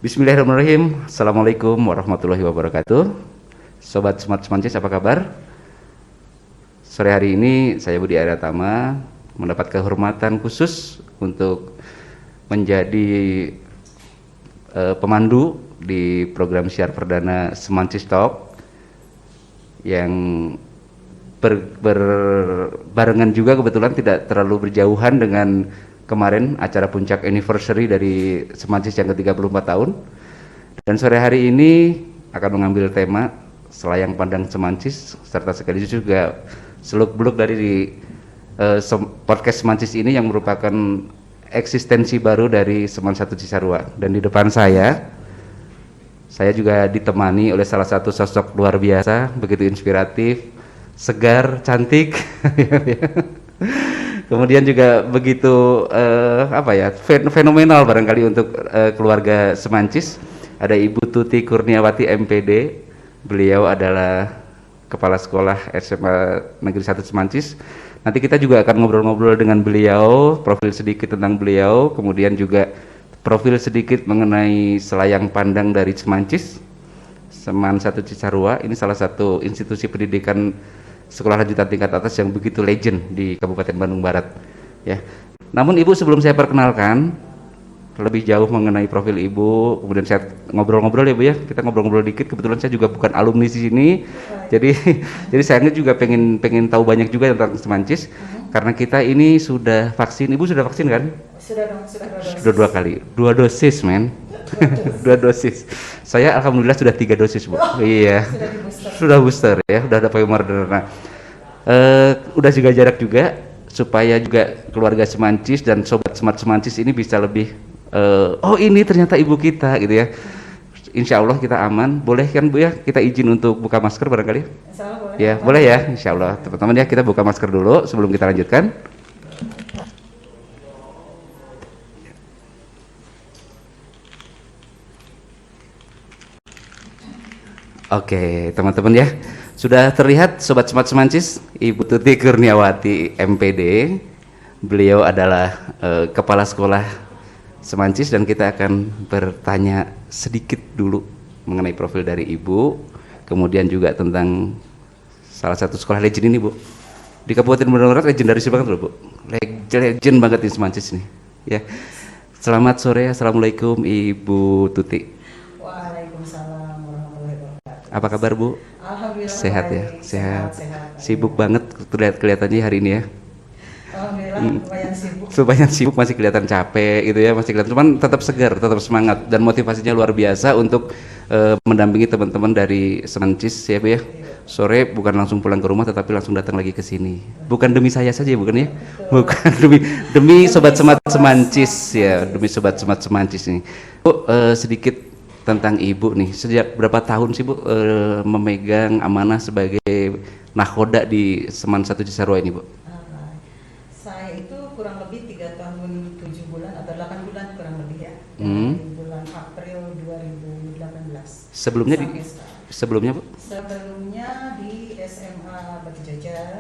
Bismillahirrahmanirrahim. Assalamualaikum warahmatullahi wabarakatuh. Sobat Smart Semancis, apa kabar? Sore hari ini saya Budi Aryatama mendapat kehormatan khusus untuk menjadi pemandu di program siar perdana Semancis Talk yang berbarengan juga, kebetulan tidak terlalu berjauhan dengan kemarin acara puncak anniversary dari Semancis yang ke-34 tahun. Dan sore hari ini akan mengambil tema Selayang Pandang Semancis, serta sekaligus juga seluk-beluk dari podcast Semancis ini yang merupakan eksistensi baru dari Seman 1 Cisarua. Dan di depan saya juga ditemani oleh salah satu sosok luar biasa, begitu inspiratif, segar, cantik. Kemudian juga begitu fenomenal barangkali untuk keluarga Semancis. Ada Ibu Tuti Kurniawati MPD. Beliau adalah Kepala Sekolah SMA Negeri 1 Semancis. Nanti kita juga akan ngobrol-ngobrol dengan beliau, profil sedikit tentang beliau, kemudian juga profil sedikit mengenai selayang pandang dari Semancis. Seman 1 Cisarua ini salah satu institusi pendidikan sekolah lanjutan tingkat atas yang begitu legend di Kabupaten Bandung Barat, ya. Namun Ibu, sebelum saya perkenalkan lebih jauh mengenai profil Ibu, kemudian saya ngobrol-ngobrol ya Bu ya, kita ngobrol-ngobrol dikit. Kebetulan saya juga bukan alumni di sini, jadi saya juga pengen tahu banyak juga tentang Semancis, karena kita ini sudah vaksin. Ibu sudah vaksin kan? Sudah dong, sudah 2 kali, 2 dosis men. 2 dosis. Saya alhamdulillah sudah 3 dosis Bu. Iya. Sudah booster ya, udah ada Moderna. Udah juga jarak juga supaya juga keluarga Semancis dan sobat Smart Semancis ini bisa lebih oh ini ternyata ibu kita gitu ya. Insya Allah kita aman. Boleh kan Bu ya, kita izin untuk buka masker barangkali? Boleh. Ya boleh ya, insya Allah teman-teman ya, kita buka masker dulu sebelum kita lanjutkan. Oke, teman-teman ya, sudah terlihat sobat Smart Semancis, Ibu Tuti Kurniawati MPD. Beliau adalah kepala sekolah Semancis, dan kita akan bertanya sedikit dulu mengenai profil dari Ibu, kemudian juga tentang salah satu sekolah legend ini Bu. Di Kabupaten Bandung Barat legendaris banget loh Bu, legend banget di Semancis nih. Ya, selamat sore, assalamualaikum Ibu Tuti. Apa kabar Bu? Alhamdulillah Sehat baik. Ya, sehat. Sehat. Sibuk banget kelihatannya hari ini ya. Alhamdulillah lumayan sibuk. Lumayan sibuk, masih kelihatan capek gitu ya, masih kelihatan, cuman tetap segar, tetap semangat, dan motivasinya luar biasa untuk mendampingi teman-teman dari Semancis ya Bu ya. Sore bukan langsung pulang ke rumah, tetapi langsung datang lagi ke sini. Bukan demi saya saja bukan ya? Bukan demi sobat Smart Semancis ya, demi sobat Smart Semancis nih. Bu, sedikit tentang Ibu nih, sejak berapa tahun sih Bu memegang amanah sebagai nakoda di Seman 1 Cisarua ini Bu? Saya itu kurang lebih 3 tahun 7 bulan atau 8 bulan kurang lebih ya. Dari bulan April 2018. Sebelumnya Bu? Sebelumnya di SMA Batu Jajar.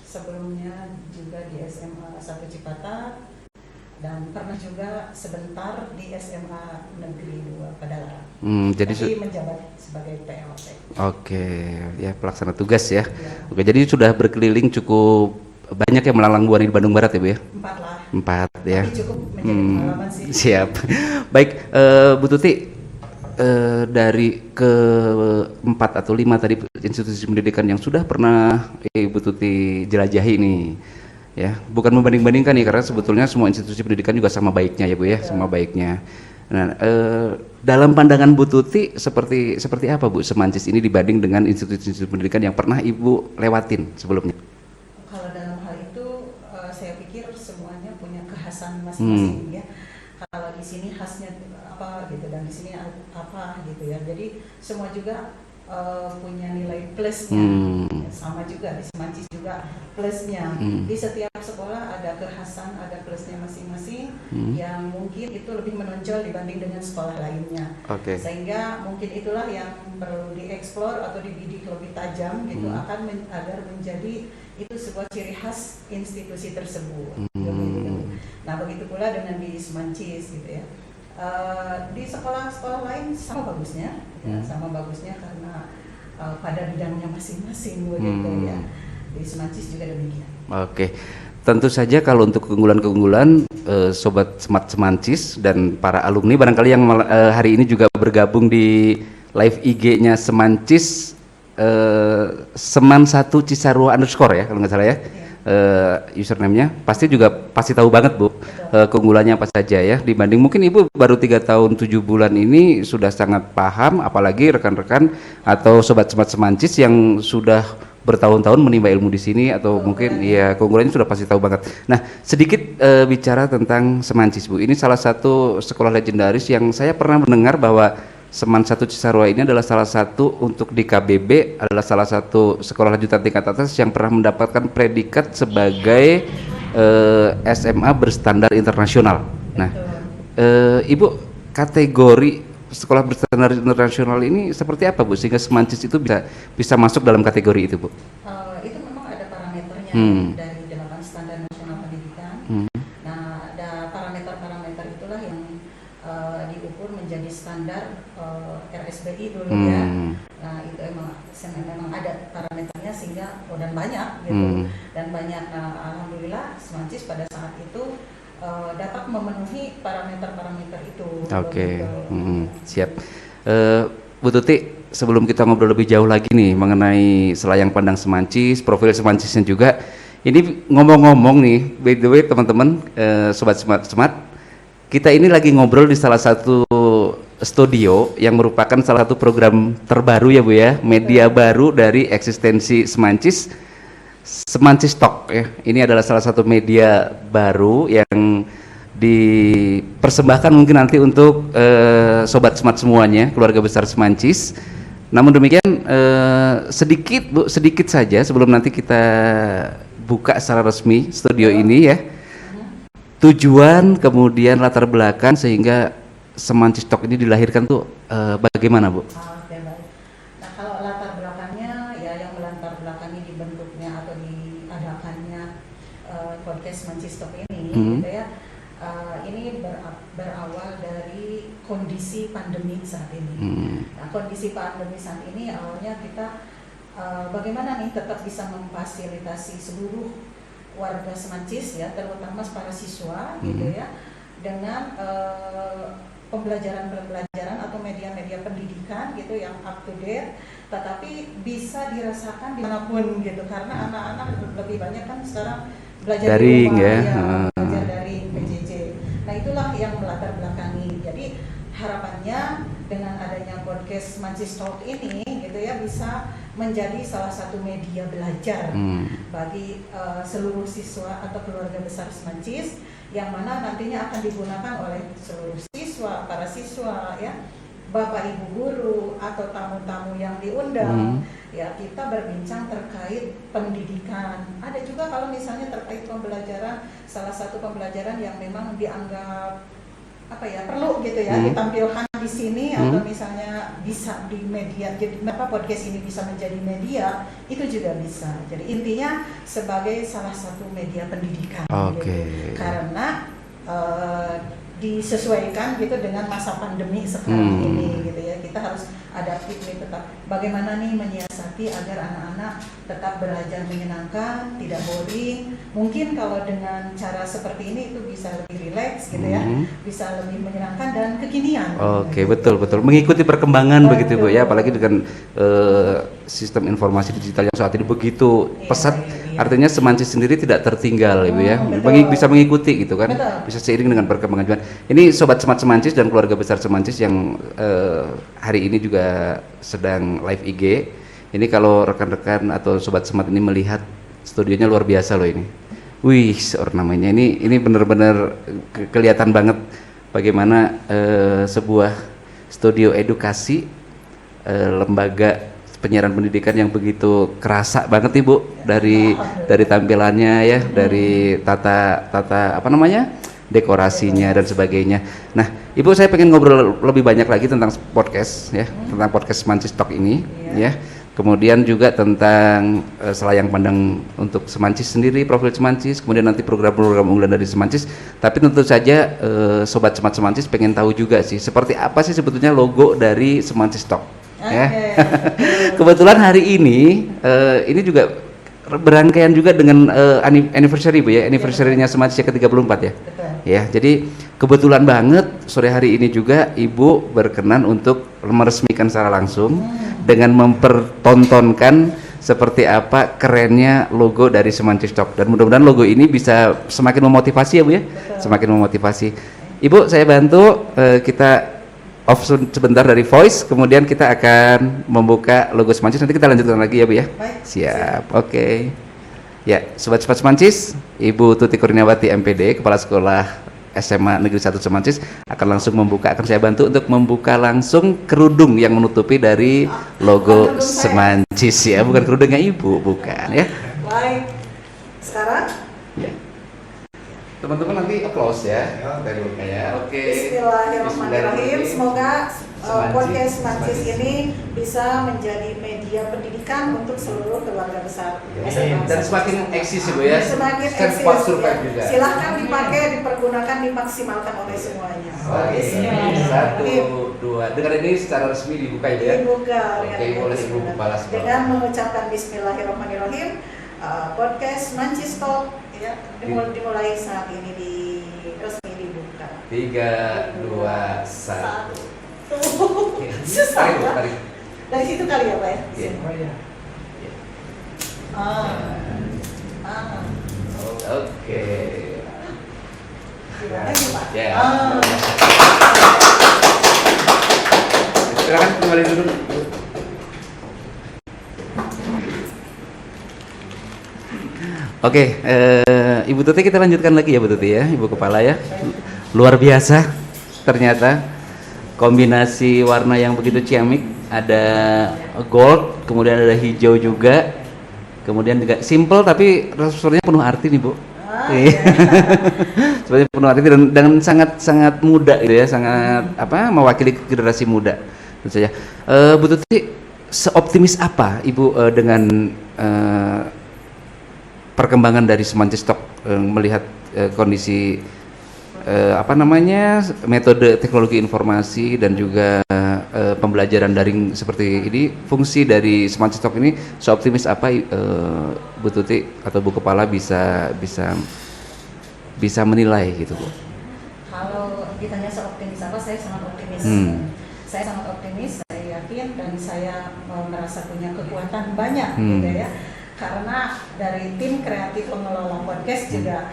Sebelumnya juga di SMA 1 Cipatat. Dan pernah juga sebentar di SMA Negeri 2 Padalarang. Jadi menjabat sebagai PLT. Oke, ya pelaksana tugas ya. Oke, jadi sudah berkeliling cukup banyak ya, melalang buana di Bandung Barat ya Bu ya? 4 lah. 4 ya. Tapi cukup menjadi pengalaman sih. Siap. Baik, Bu Tuti, dari ke-4 atau 5 tadi institusi pendidikan yang sudah pernah Ibu Tuti jelajahi nih. Ya, bukan membanding-bandingkan nih, karena sebetulnya semua institusi pendidikan juga sama baiknya ya Bu ya, sama baiknya. Nah, dalam pandangan Bu Tuti seperti apa Bu Semancis ini dibanding dengan institusi pendidikan yang pernah Ibu lewatin sebelumnya? Kalau dalam hal itu saya pikir semuanya punya kekhasan masing-masing ya. Kalau di sini khasnya apa gitu, dan di sini apa gitu ya. Jadi semua juga punya nilai plusnya. Sama juga di Semancis juga plusnya. Di setiap sekolah ada kekhasan, ada plusnya masing-masing yang mungkin itu lebih menonjol dibanding dengan sekolah lainnya. Sehingga mungkin itulah yang perlu dieksplor atau dibidik lebih tajam gitu, agar menjadi itu sebuah ciri khas institusi tersebut. Nah begitu pula dengan di Semancis gitu ya. Di sekolah-sekolah lain sama bagusnya, ya, sama bagusnya karena pada bidangnya masing-masing begitu ya. Di Semancis juga demikian. Oke, tentu saja kalau untuk keunggulan-keunggulan Sobat Smart Semancis dan para alumni barangkali yang hari ini juga bergabung di live IG-nya Semancis, Seman1 Cisarua _ ya kalau nggak salah ya, username-nya pasti tahu banget Bu keunggulannya apa saja ya, dibanding mungkin Ibu baru 3 tahun 7 bulan ini sudah sangat paham, apalagi rekan-rekan atau Sobat Smart Semancis yang sudah bertahun-tahun menimba ilmu di sini atau mungkin ya keunggulannya sudah pasti tahu banget. Nah, sedikit bicara tentang Semancis Bu. Ini salah satu sekolah legendaris yang saya pernah mendengar bahwa Seman1 Cisarua ini adalah salah satu untuk di KBB, adalah salah satu sekolah lanjutan tingkat atas yang pernah mendapatkan predikat sebagai SMA berstandar internasional. Nah, Ibu, kategori sekolah berstandar internasional ini seperti apa Bu sehingga Semancis itu bisa masuk dalam kategori itu Bu? Itu memang ada parameternya dari 8 standar nasional pendidikan. Nah, ada parameter-parameter itulah yang diukur menjadi standar RSBI dulu ya. Nah, itu memang ada parameternya sehingga dan banyak gitu. Dan banyak, alhamdulillah Semancis pada saat itu dapat memenuhi parameter-parameter itu. Oke. Siap. Bu Tuti, sebelum kita ngobrol lebih jauh lagi nih mengenai selayang pandang Semancis, profil Semancisnya juga, ini ngomong-ngomong nih, by the way teman-teman, Sobat Smart, kita ini lagi ngobrol di salah satu studio yang merupakan salah satu program terbaru ya Bu ya, media baru dari eksistensi Semancis, Semancis Talk ya. Ini adalah salah satu media baru yang dipersembahkan mungkin nanti untuk Sobat Smart semuanya, keluarga besar Semancis. Namun demikian sedikit saja sebelum nanti kita buka secara resmi studio ini ya. Tujuan kemudian latar belakang sehingga Semancis Talk ini dilahirkan tuh bagaimana Bu? Oke, baik. Nah, kalau latar belakangnya ya yang melatar belakangi dibentuknya atau diadakannya podcast Semancis Talk ini gitu ya. Ini berawal dari kondisi pandemi saat ini. Nah, kondisi pandemi saat ini awalnya kita bagaimana nih tetap bisa memfasilitasi seluruh warga Semancis ya, terutama para siswa gitu ya, dengan pembelajaran atau media-media pendidikan gitu yang up to date, tetapi bisa dirasakan dimanapun gitu, karena anak-anak lebih banyak kan sekarang belajar daring di rumah, ya, belajar dari PJJ. Nah, itulah yang melatar belakangi. Jadi harapannya dengan adanya podcast Semancis Talk ini gitu ya bisa menjadi salah satu media belajar bagi seluruh siswa atau keluarga besar Semancis, yang mana nantinya akan digunakan oleh seluruh siswa, para siswa ya, Bapak Ibu guru atau tamu-tamu yang diundang ya, kita berbincang terkait pendidikan. Ada juga kalau misalnya terkait pembelajaran, salah satu pembelajaran yang memang dianggap perlu gitu ya ditampilkan di sini, atau misalnya bisa di media, jadi podcast ini bisa menjadi media, itu juga bisa. Jadi intinya sebagai salah satu media pendidikan gitu. Karena disesuaikan gitu dengan masa pandemi sekarang ini gitu ya, kita harus adaptif nih, tetap bagaimana nih menyiasati agar anak-anak tetap belajar menyenangkan, tidak boring. Mungkin kalau dengan cara seperti ini itu bisa lebih rileks gitu ya, bisa lebih menyenangkan dan kekinian. Betul mengikuti perkembangan begitu Bu ya, apalagi dengan sistem informasi digital yang saat ini begitu pesat. Artinya Semancis sendiri tidak tertinggal Ibu ya, bisa mengikuti gitu kan, bisa seiring dengan perkembangan zaman. Ini Sobat Smart Semancis dan keluarga besar Semancis yang hari ini juga sedang live IG. Ini kalau rekan-rekan atau Sobat Smart ini melihat studionya luar biasa loh ini. Wih, ornamennya ini benar-benar kelihatan banget bagaimana sebuah studio edukasi, lembaga penyiaran pendidikan yang begitu kerasa banget Ibu, dari tampilannya ya, dari tata dekorasinya dan sebagainya. Nah, Ibu, saya pengen ngobrol lebih banyak lagi tentang podcast ya, tentang podcast Semancis Talk ini ya. kemudian juga tentang selayang pandang untuk Semancis sendiri, profil Semancis, kemudian nanti program-program unggulan dari Semancis. Tapi tentu saja sobat Smart Semancis pengen tahu juga sih seperti apa sih sebetulnya logo dari Semancis Talk. Ya. Kebetulan hari ini juga berangkaian juga dengan anniversary Bu ya, anniversary-nya Semancis yang ke-34 ya. Betul. Ya, jadi kebetulan banget sore hari ini juga Ibu berkenan untuk meresmikan secara langsung dengan mempertontonkan seperti apa kerennya logo dari Semancis Talk, dan mudah-mudahan logo ini bisa semakin memotivasi ya Bu ya. Betul. Semakin memotivasi. Ibu, saya bantu kita off sebentar dari voice, kemudian kita akan membuka logo Semancis, nanti kita lanjutkan lagi ya Bu ya. Baik. Siap. Oke. Ya, Sobat Semancis, Ibu Tuti Kurniawati MPD, Kepala Sekolah SMA Negeri 1 Semancis akan langsung akan saya bantu untuk membuka langsung kerudung yang menutupi dari logo Semancis ya, bukan kerudungnya Ibu, bukan ya. Baik. Sekarang Ya. Teman-teman nanti applause ya. Ya. Oke. Bismillahirrahmanirrahim. Semoga Semancis. podcast Semancis ini bisa menjadi media pendidikan untuk seluruh keluarga besar SMA. Dan semakin eksis Bu ya. Semakin eksis. Kuat survive Ya. juga. Silahkan dipakai, dipergunakan, dimaksimalkan oleh semuanya. Oke. Bismillahirrahmanirrahim. 1, 2. Dengan ini secara resmi dibuka ya. Dibuka Oke, oleh Ibu Kepala Sekolah. dengan mengucapkan Bismillahirrahmanirrahim. Podcast Semancis Talk ya dimulai saat ini resmi dibuka. 3, 2, 1. Susah ya. Tarik. Dari situ kali ya Pak ya? Iya. Oke. Gimana nih Pak? Ya. Silakan kembali dulu. Oke, Ibu Tuti kita lanjutkan lagi ya Bu Tuti ya, Ibu Kepala ya. Luar biasa ternyata kombinasi warna yang begitu ciamik, ada gold, kemudian ada hijau juga, kemudian juga simple tapi sebenarnya penuh arti nih Bu. Sebenarnya penuh arti dan sangat muda gitu ya, sangat mewakili generasi muda tentu saja. Bu Tuti, seoptimis apa Ibu dengan perkembangan dari Semancis Talk, melihat kondisi metode teknologi informasi dan juga pembelajaran daring seperti ini, fungsi dari Semancis Talk ini seoptimis apa Bu Tuti atau Bu Kepala bisa menilai gitu Bu? Kalau ditanya seoptimis apa, saya sangat optimis. Saya sangat optimis, saya yakin dan saya merasa punya kekuatan banyak gitu ya. Karena dari tim kreatif pengelola podcast juga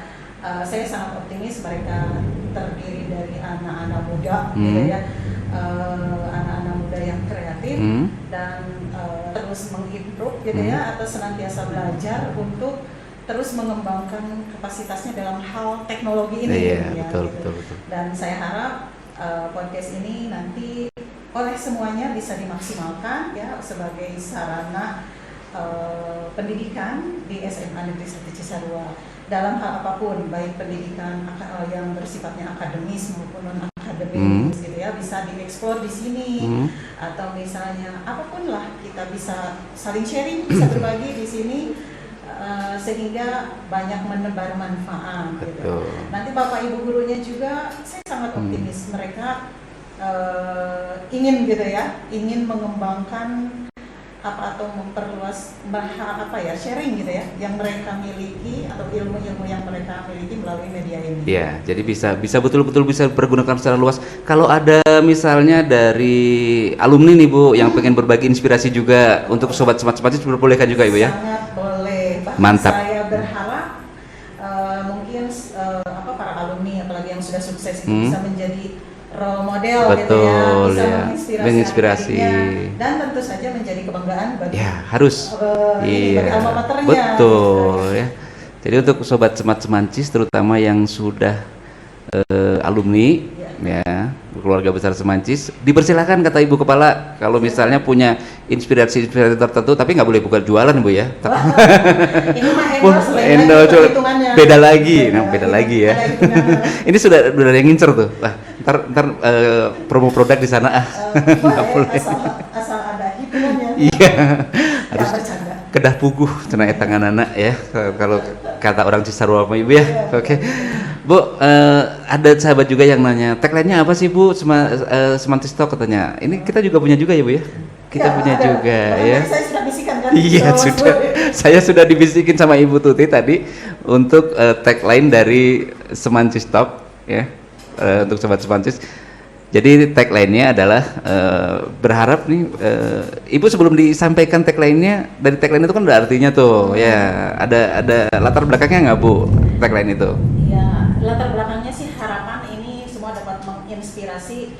saya sangat optimis, mereka terdiri dari anak-anak muda gitu ya, anak-anak muda yang kreatif dan terus mengimprove gitu ya, atau senantiasa belajar untuk terus mengembangkan kapasitasnya dalam hal teknologi ini ya, betul, gitu. betul. Dan saya harap podcast ini nanti oleh semuanya bisa dimaksimalkan ya sebagai sarana pendidikan di SMA Negeri 1 Cisarua dalam hal apapun, baik pendidikan yang bersifatnya akademis maupun non akademis gitu ya, bisa dieksplor di sini, atau misalnya apapun lah kita bisa saling sharing, bisa berbagi di sini sehingga banyak menebar manfaat gitu. Nanti Bapak Ibu gurunya juga saya sangat optimis, mereka ingin gitu ya, ingin mengembangkan atau memperluas sharing gitu ya yang mereka miliki atau ilmu-ilmu yang mereka miliki melalui media ini. Ya, jadi bisa betul-betul bisa dipergunakan secara luas. Kalau ada misalnya dari alumni nih Bu yang pengen berbagi inspirasi juga untuk sobat Semancis, diperbolehkan juga Ibu ya? Sangat boleh. Bahkan Mantap. Saya berharap mungkin para alumni apalagi yang sudah sukses itu bisa menjadi role model gitu ya, bisa menginspirasi dan tentu saja menjadi kebanggaan bagi harus bagi alma maternya. Betul ya. Jadi untuk sobat Semancis terutama yang sudah alumni ya, keluarga besar Semancis, dipersilakan kata Ibu Kepala kalau misalnya punya inspirasi tertentu, tapi nggak boleh buka jualan Bu ya. Ini mah endorse beda lagi, beda lagi ya. Ini sudah ada yang ngincer tuh. Ntar promo produk di sana nggak boleh. Asal ada hitungannya. Iya. harus bercanda. kedah puguh cenah eta ngaranna ya kalau kata orang Cisarua mah Ibu ya. Oke. Bu, ada sahabat juga yang nanya, tagline-nya apa sih Bu? Semantis Talk katanya. Ini kita juga punya juga ya Bu ya? Kita punya ada. juga Bahkan ya. Saya sudah bisikan kan. Iya sudah. Saya sudah dibisikin sama Ibu Tuti tadi untuk tagline dari Semantis Talk ya. Untuk sobat Semantis. Jadi tagline-nya adalah berharap nih Ibu sebelum disampaikan tagline-nya, dari tagline itu kan ada artinya tuh ya. Ada latar belakangnya nggak Bu tagline itu? Ya, latar belakangnya sih harapan ini semua dapat menginspirasi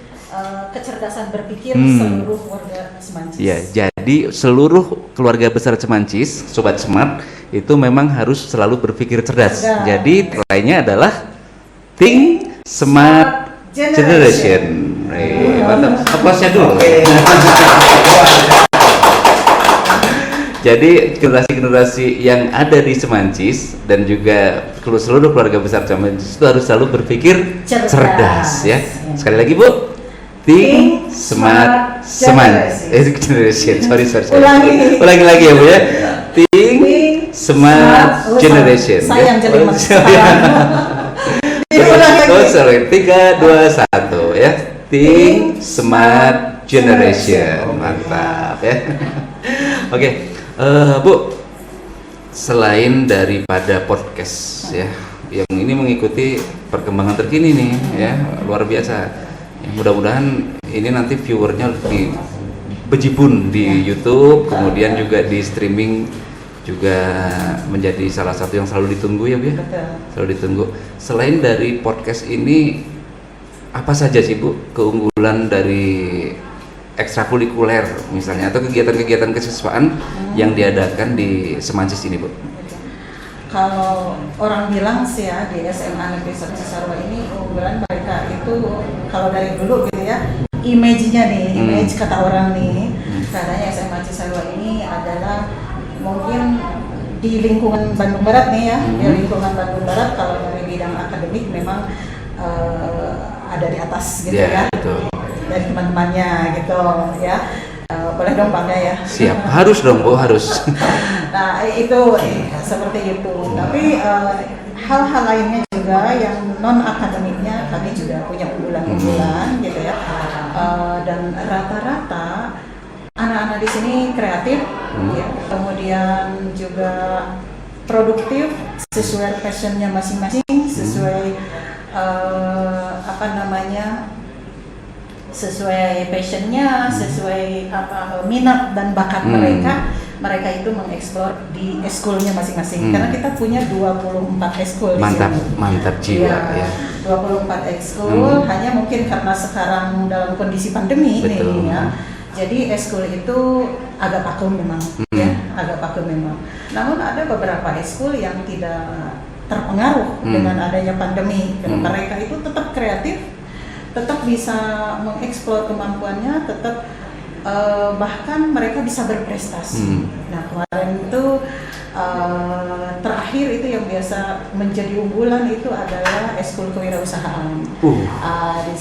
kecerdasan berpikir seluruh warga Semancis. Ya, jadi seluruh keluarga besar Semancis, Sobat Smart itu memang harus selalu berpikir cerdas. Jadi tagline-nya adalah Think Smart Generation. Mantap. Aplausnya dulu. Jadi generasi-generasi yang ada di Semancis dan juga seluruh keluarga besar Semancis itu harus selalu berpikir cerdas ya. Sekali lagi Bu, Think Smart Generation. Sorry. Ulangi lagi ya Bu ya. Think Smart Generation. Sayang jadi mas. Sorry, 3, 2, 1 ya. Think Smart Generation. Mantap ya. Oke. Bu, selain daripada podcast ya, yang ini mengikuti perkembangan terkini nih ya, luar biasa. Ya, mudah-mudahan ini nanti viewernya di bejibun di YouTube, kemudian juga di streaming juga menjadi salah satu yang selalu ditunggu ya Bu ya. Selalu ditunggu. Selain dari podcast ini, apa saja sih Bu keunggulan dari ekstrakurikuler misalnya atau kegiatan-kegiatan kesiswaan yang diadakan di Semancis ini Bu? Kalau orang bilang sih ya di SMA Negeri 1 Cisarua ini unggulan mereka itu kalau dari dulu gitu ya, image-nya nih, image kata orang nih, katanya SMA Cisarua ini adalah mungkin di lingkungan Bandung Barat nih ya, di lingkungan Bandung Barat kalau dari bidang akademik memang ada di atas gitu ya. Betul. Dari teman-temannya gitu ya, boleh dong bangga ya. Siap, harus dong Bu, harus. Nah itu seperti itu. Tapi hal-hal lainnya juga yang non akademiknya kami juga punya unggulan-unggulan gitu ya. Dan rata-rata anak-anak di sini kreatif, ya. Kemudian juga produktif sesuai passionnya masing-masing, sesuai sesuai passionnya, sesuai minat dan bakat mereka itu mengeksplor di eskulnya masing-masing. Karena kita punya 24 eskul di sini. Mantap jiwa ya. 24 eskul, hanya mungkin karena sekarang dalam kondisi pandemi nih ya. Jadi eskul itu agak vakum memang, ya, agak vakum memang. Namun ada beberapa eskul yang tidak terpengaruh dengan adanya pandemi. Mereka itu tetap kreatif, tetap bisa mengeksplor kemampuannya, tetap bahkan mereka bisa berprestasi. Nah kemarin itu terakhir itu yang biasa menjadi unggulan itu adalah eskul kewirausahaan.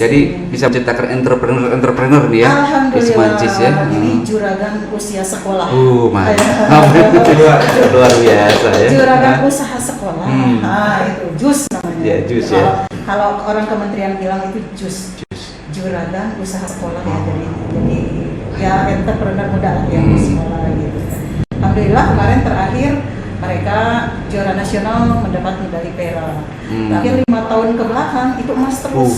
Jadi bisa menciptakan entrepreneur nih ya. Alhamdulillah. Ya. Ini juragan usia sekolah. Mantap. Luar biasa ya. Juragan usaha sekolah. Itu JUS namanya. Ya, JUS ya. Kalau orang kementerian bilang itu JUS. Juragan usaha sekolah ya. Jadi ya entrepreneur muda yang di sekolah gitu. Alhamdulillah kemarin terakhir mereka juara nasional mendapat medali perak. Tapi 5 tahun ke belakang itu emas terus.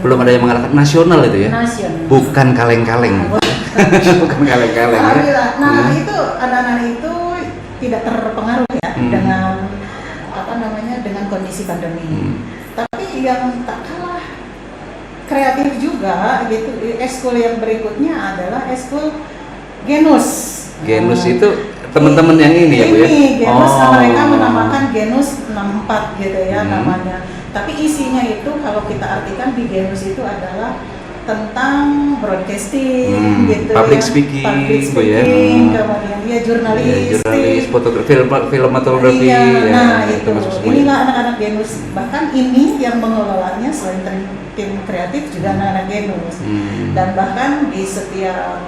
Belum ada yang mengalahkan nasional itu ya? Nasional. Bukan kaleng-kaleng. Bukan kaleng-kaleng. Alhamdulillah. Nah itu anak-anak itu tidak terpengaruh ya dengan dengan kondisi pandemi. Tapi yang tak kalah kreatif juga gitu. Eskul yang berikutnya adalah eskul genus. Genus itu teman-teman yang ini ya Bu ya? Genus mereka menamakan genus 64 gitu ya namanya. Tapi isinya itu kalau kita artikan di genus itu adalah tentang broadcasting gitu public ya. speaking, kemudian dia jurnalis, fotografi, filmografi. Nah itu inilah anak-anak genus. Bahkan ini yang mengelolanya selain tim kreatif juga anak-anak genus. Dan bahkan di setiap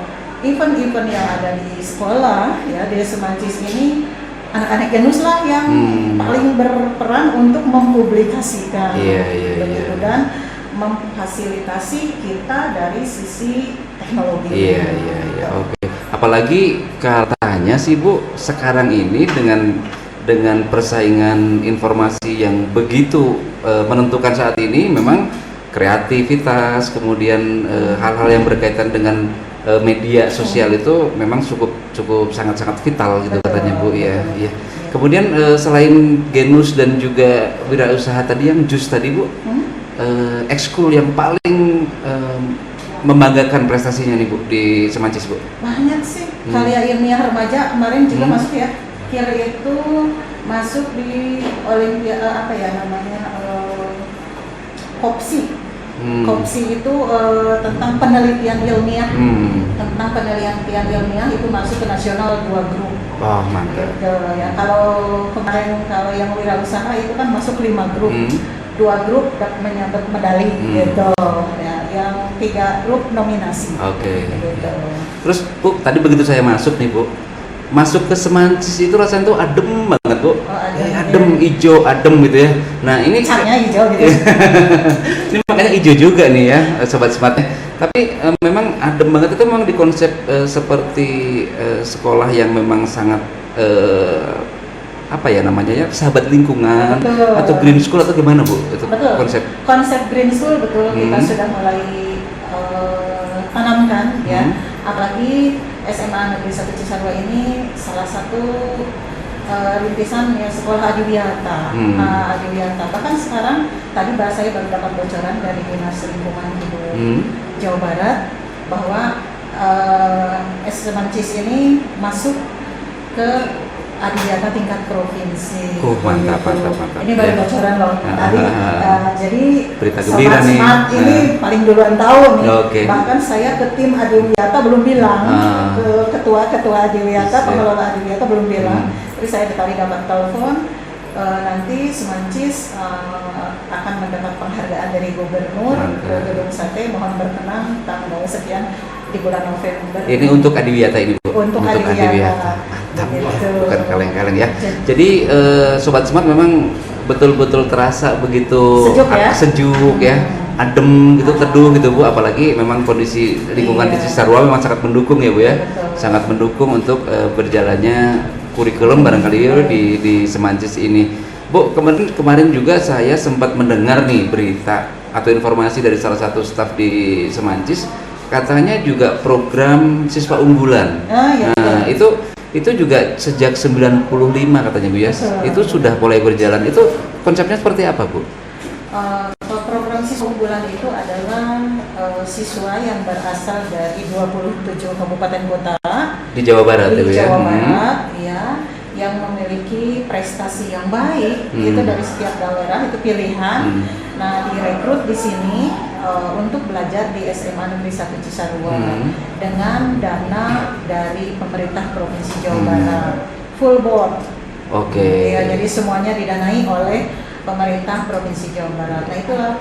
event-event yang ada di sekolah ya di Semancis ini, anak-anak Genus lah yang paling berperan untuk mempublikasikan begitu dan memfasilitasi kita dari sisi teknologi. Iya, oke. Apalagi katanya sih Bu, sekarang ini dengan persaingan informasi yang begitu menentukan saat ini, memang kreativitas, kemudian hal-hal yang berkaitan dengan media sosial itu memang cukup sangat-sangat vital gitu. Betul, katanya Bu. Iya. Kemudian selain Genus dan juga wirausaha tadi yang JUS tadi Bu, ekskul yang paling membanggakan prestasinya nih Bu di Semancis Bu? Banyak sih. Karya ilmiah remaja kemarin juga masuk ya. KIR itu masuk di Olimpiade KOPSI. KOPSI itu tentang penelitian ilmiah. Tentang penelitian ilmiah itu masuk ke nasional 2 grup. Oh, mantap. Gitu, ya. Kalau yang wirausaha itu kan masuk 5 grup. 2 grup menyabet medali gitu. Ya, yang 3 grup nominasi. Oke. Gitu. Terus Bu, tadi begitu saya masuk nih Bu, masuk ke Semancis itu rasanya tuh adem banget Bu. Adem, hijau, adem gitu ya. Nah ini catnya hijau gitu. ini makanya hijau juga nih ya sobat-sobatnya. Tapi memang adem banget itu memang di konsep seperti sekolah yang memang sangat apa ya namanya ya, sahabat lingkungan. Betul. Atau green school atau gimana Bu? Itu betul. Konsep green school betul kita sudah mulai tanamkan ya. Apalagi SMA Negeri 1 Cisarua ini salah satu rintisan ya sekolah adiwiyata. Adiwiyata. Bahkan sekarang tadi saya baru dapat bocoran dari Dinas Lingkungan Hidup Jawa Barat bahwa Semancis ini masuk ke adiwiyata tingkat provinsi. Mantap. Ini baru bocoran loh tadi. Jadi berita gembira nih. Ini paling duluan tahu nih. Okay. Bahkan saya ke tim adiwiyata belum bilang, ke ketua adiwiyata, pengelola adiwiyata belum bilang. Jadi saya tadi dapat telepon. Nanti Semancis akan mendapat penghargaan dari gubernur ke Gedung Sate, mohon berkenan tanggal sekian di bulan November. Ini untuk adiwiyata ini Bu? Untuk adiwiyata. Mantap, bukan kaleng-kaleng ya. Jadi Sobat Smart memang betul-betul terasa begitu sejuk ya, adem gitu, teduh gitu Bu. Apalagi memang kondisi lingkungan di Cisarua memang sangat mendukung ya Bu ya. Betul. Sangat mendukung untuk berjalannya kurikulum barangkali di Semancis ini. Bu, kemarin juga saya sempat mendengar nih berita atau informasi dari salah satu staf di Semancis, katanya juga program siswa unggulan. Nah, itu juga sejak 95 katanya Bu ya. Itu sudah mulai berjalan. Itu konsepnya seperti apa Bu? Program siswa unggulan itu adalah siswa yang berasal dari 27 kabupaten kota di Jawa Barat ya, yang memiliki prestasi yang baik itu dari setiap daerah, itu pilihan. Nah, direkrut di sini untuk belajar di SMA Negeri 1 Cisarua dengan dana dari pemerintah Provinsi Jawa Barat, full board. Ya, jadi semuanya didanai oleh pemerintah Provinsi Jawa Barat. Nah itulah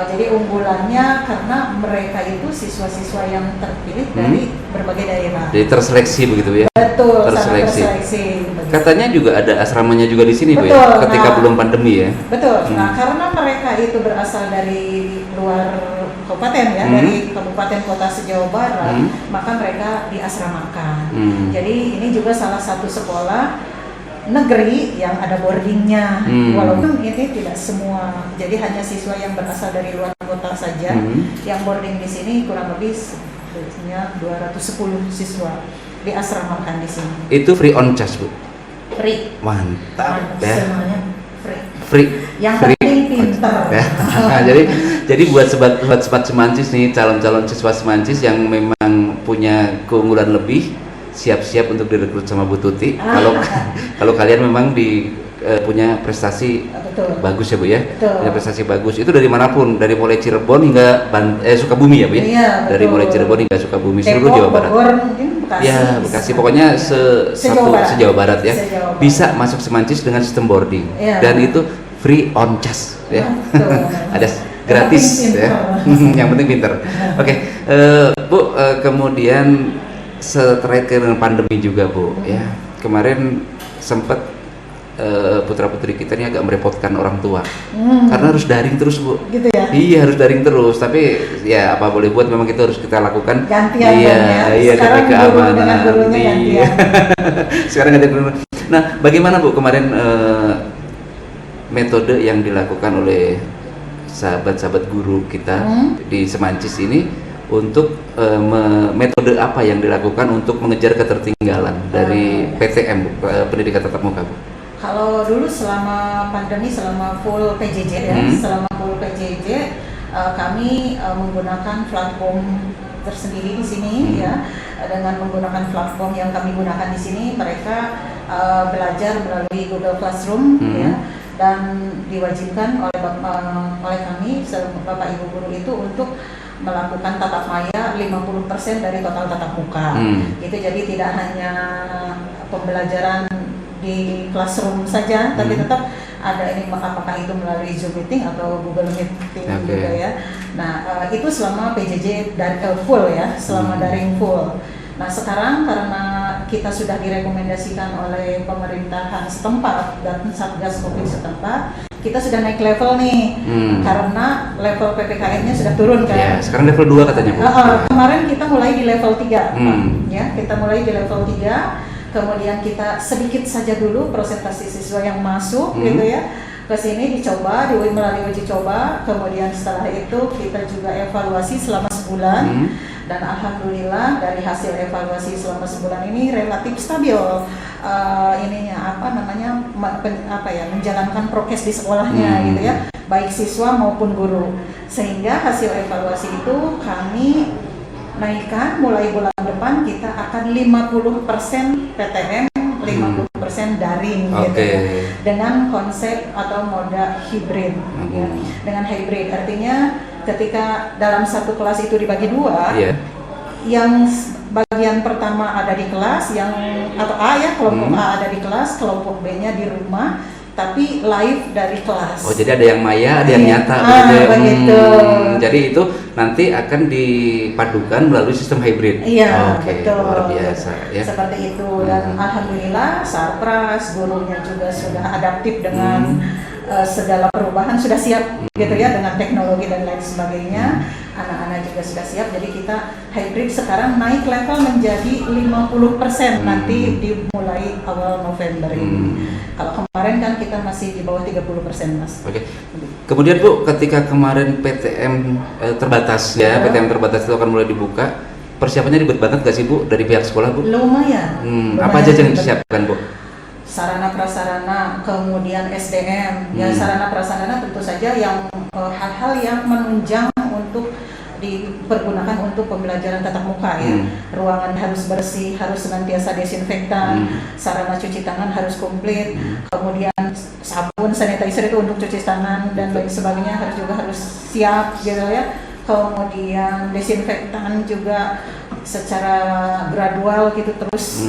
jadi unggulannya karena mereka itu siswa-siswa yang terpilih dari berbagai daerah. Jadi terseleksi begitu ya? Betul, terseleksi. Katanya juga ada asramanya juga di sini Bu ya? Ketika belum pandemi ya? Betul. Nah karena mereka itu berasal dari luar kabupaten ya, dari kabupaten kota se-Jawa Barat, maka mereka diasramakan. Jadi ini juga salah satu sekolah negeri yang ada boardingnya, walaupun ini tidak semua, jadi hanya siswa yang berasal dari luar kota saja yang boarding di sini, kurang lebih sebenarnya 210 siswa diasramakan di sini. Itu free on charge Bu? Free. Mantap ya. Semuanya free. Yang penting pinter. Jadi buat sobat Semancis nih, calon-calon siswa Semancis yang memang punya keunggulan lebih, siap-siap untuk direkrut sama Bu Tuti. Kalau kalian memang punya prestasi bagus ya Bu ya. Punya prestasi bagus itu dari manapun, dari mulai Cirebon hingga Sukabumi ya Bu ya. Iya, dari mulai Cirebon hingga Sukabumi, seluruh Jawa Barat. Bekasi pokoknya se-Jawa Barat ya. Bisa masuk Semancis dengan sistem boarding dan itu free on charge ya. Ada gratis ya. Yang penting pinter. Oke, Bu, kemudian terkait dengan pandemi juga Bu, ya kemarin sempat putra putri kita ini agak merepotkan orang tua karena harus daring terus Bu. Gitu ya? Iya harus daring terus, tapi ya apa boleh buat, memang itu harus kita lakukan. Gantian Iya, ya. iya demi Sekarang guru dengan keamanan. gurunya Iya. gantian. Sekarang gantian guru. Nah, bagaimana Bu kemarin metode yang dilakukan oleh sahabat-sahabat guru kita di Semancis ini untuk metode apa yang dilakukan untuk mengejar ketertinggalan dari PTM Bu, pendidikan tatap muka Bu? Kalau dulu selama pandemi, selama full PJJ ya, selama full PJJ kami menggunakan platform tersendiri di sini ya. Dengan menggunakan platform yang kami gunakan di sini, mereka belajar melalui Google Classroom ya, dan diwajibkan oleh kami Bapak Ibu guru itu untuk melakukan tatap maya 50% dari total tatap muka. Itu jadi tidak hanya pembelajaran di classroom saja, tapi tetap ada ini, apakah itu melalui Zoom meeting atau Google Meeting juga ya. Nah itu selama PJJ dari full ya, selama daring full. Nah sekarang karena kita sudah direkomendasikan oleh pemerintahan setempat dan Satgas Covid setempat, kita sudah naik level nih, karena level PPKM-nya sudah turun kan. Ya, sekarang level 2 katanya Bu. Kemarin kita mulai di level 3, ya, kita mulai di level 3. Kemudian kita sedikit saja dulu presentasi siswa yang masuk gitu ya ke sini dicoba melalui uji coba. Kemudian setelah itu kita juga evaluasi selama sebulan dan alhamdulillah dari hasil evaluasi selama sebulan ini relatif stabil menjalankan prokes di sekolahnya gitu ya, baik siswa maupun guru, sehingga hasil evaluasi itu kami naikkan mulai bulan depan kita akan 50% PTM, 50% daring gitu ya, dengan konsep atau moda hibrid ya. Dengan hibrid artinya ketika dalam satu kelas itu dibagi dua, yang bagian pertama ada di kelas, yang atau A ya, kelompok A ada di kelas, kelompok B-nya di rumah, tapi live dari kelas. Oh, jadi ada yang maya, ada yang nyata begitu. Jadi itu nanti akan dipadukan melalui sistem hybrid. Iya, betul. Luar biasa ya. Seperti itu, dan alhamdulillah Sarpras gurunya juga sudah adaptif dengan segala perubahan, sudah siap gitu ya, dengan teknologi dan lain sebagainya. Anak-anak juga sudah siap, jadi kita hybrid sekarang naik level menjadi 50% nanti dimulai awal November ini. Kalau kemarin kan kita masih di bawah 30% Mas. Oke. Kemudian Bu, ketika kemarin PTM terbatas ya, PTM terbatas itu akan mulai dibuka, persiapannya ribet banget gak sih Bu dari pihak sekolah Bu? Lumayan. Apa aja yang disiapkan Bu? Sarana prasarana, kemudian SDM, ya sarana prasarana tentu saja yang hal-hal yang menunjang untuk dipergunakan untuk pembelajaran tatap muka ya. Ruangan harus bersih, harus senantiasa desinfektan, sarana cuci tangan harus komplit, kemudian sabun, sanitizer itu untuk cuci tangan dan lain sebagainya harus siap gitu ya. Kemudian desinfektan juga secara gradual gitu terus.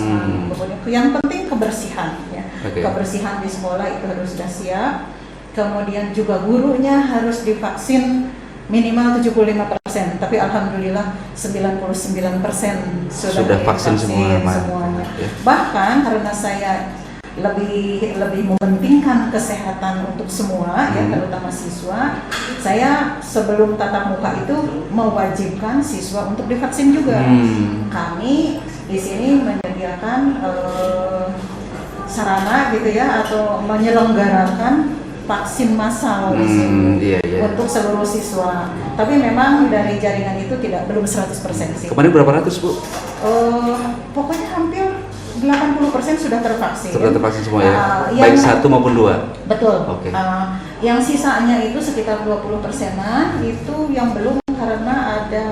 Yang penting kebersihan ya. Kebersihan di sekolah itu harus sudah siap. Kemudian juga gurunya harus divaksin minimal 75%, tapi alhamdulillah 99% sudah vaksin semuanya. Ya. Bahkan karena saya lebih mementingkan kesehatan untuk semua ya, terutama siswa, saya sebelum tatap muka itu mewajibkan siswa untuk divaksin juga. Kami di sini menyediakan sarana gitu ya, atau menyelenggarakan vaksin massal di sini untuk seluruh siswa. Tapi memang dari jaringan itu belum 100% sih. Kemarin berapa ratus Bu? Pokoknya hampir 80% sudah tervaksin. Sudah tervaksin semua ya? Baik satu maupun dua? Betul. Yang sisanya itu sekitar 20%-an itu yang belum, karena ada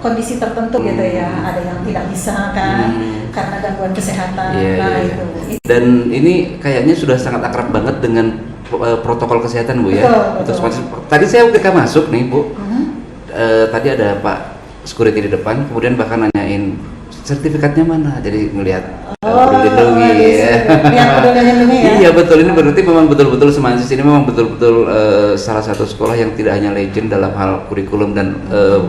kondisi tertentu gitu ya, ada yang tidak bisa kan karena gangguan kesehatan. Itu. Dan ini kayaknya sudah sangat akrab banget dengan protokol kesehatan Bu ya. Betul. Tadi saya ketika masuk nih Bu, tadi ada Pak security di depan, kemudian bahkan nanyain sertifikatnya mana, jadi ngelihat peduli lindungi Iya. Yang pedulinya ini ya. Iya betul, ini berarti memang betul-betul Semancis ini memang betul-betul salah satu sekolah yang tidak hanya legend dalam hal kurikulum dan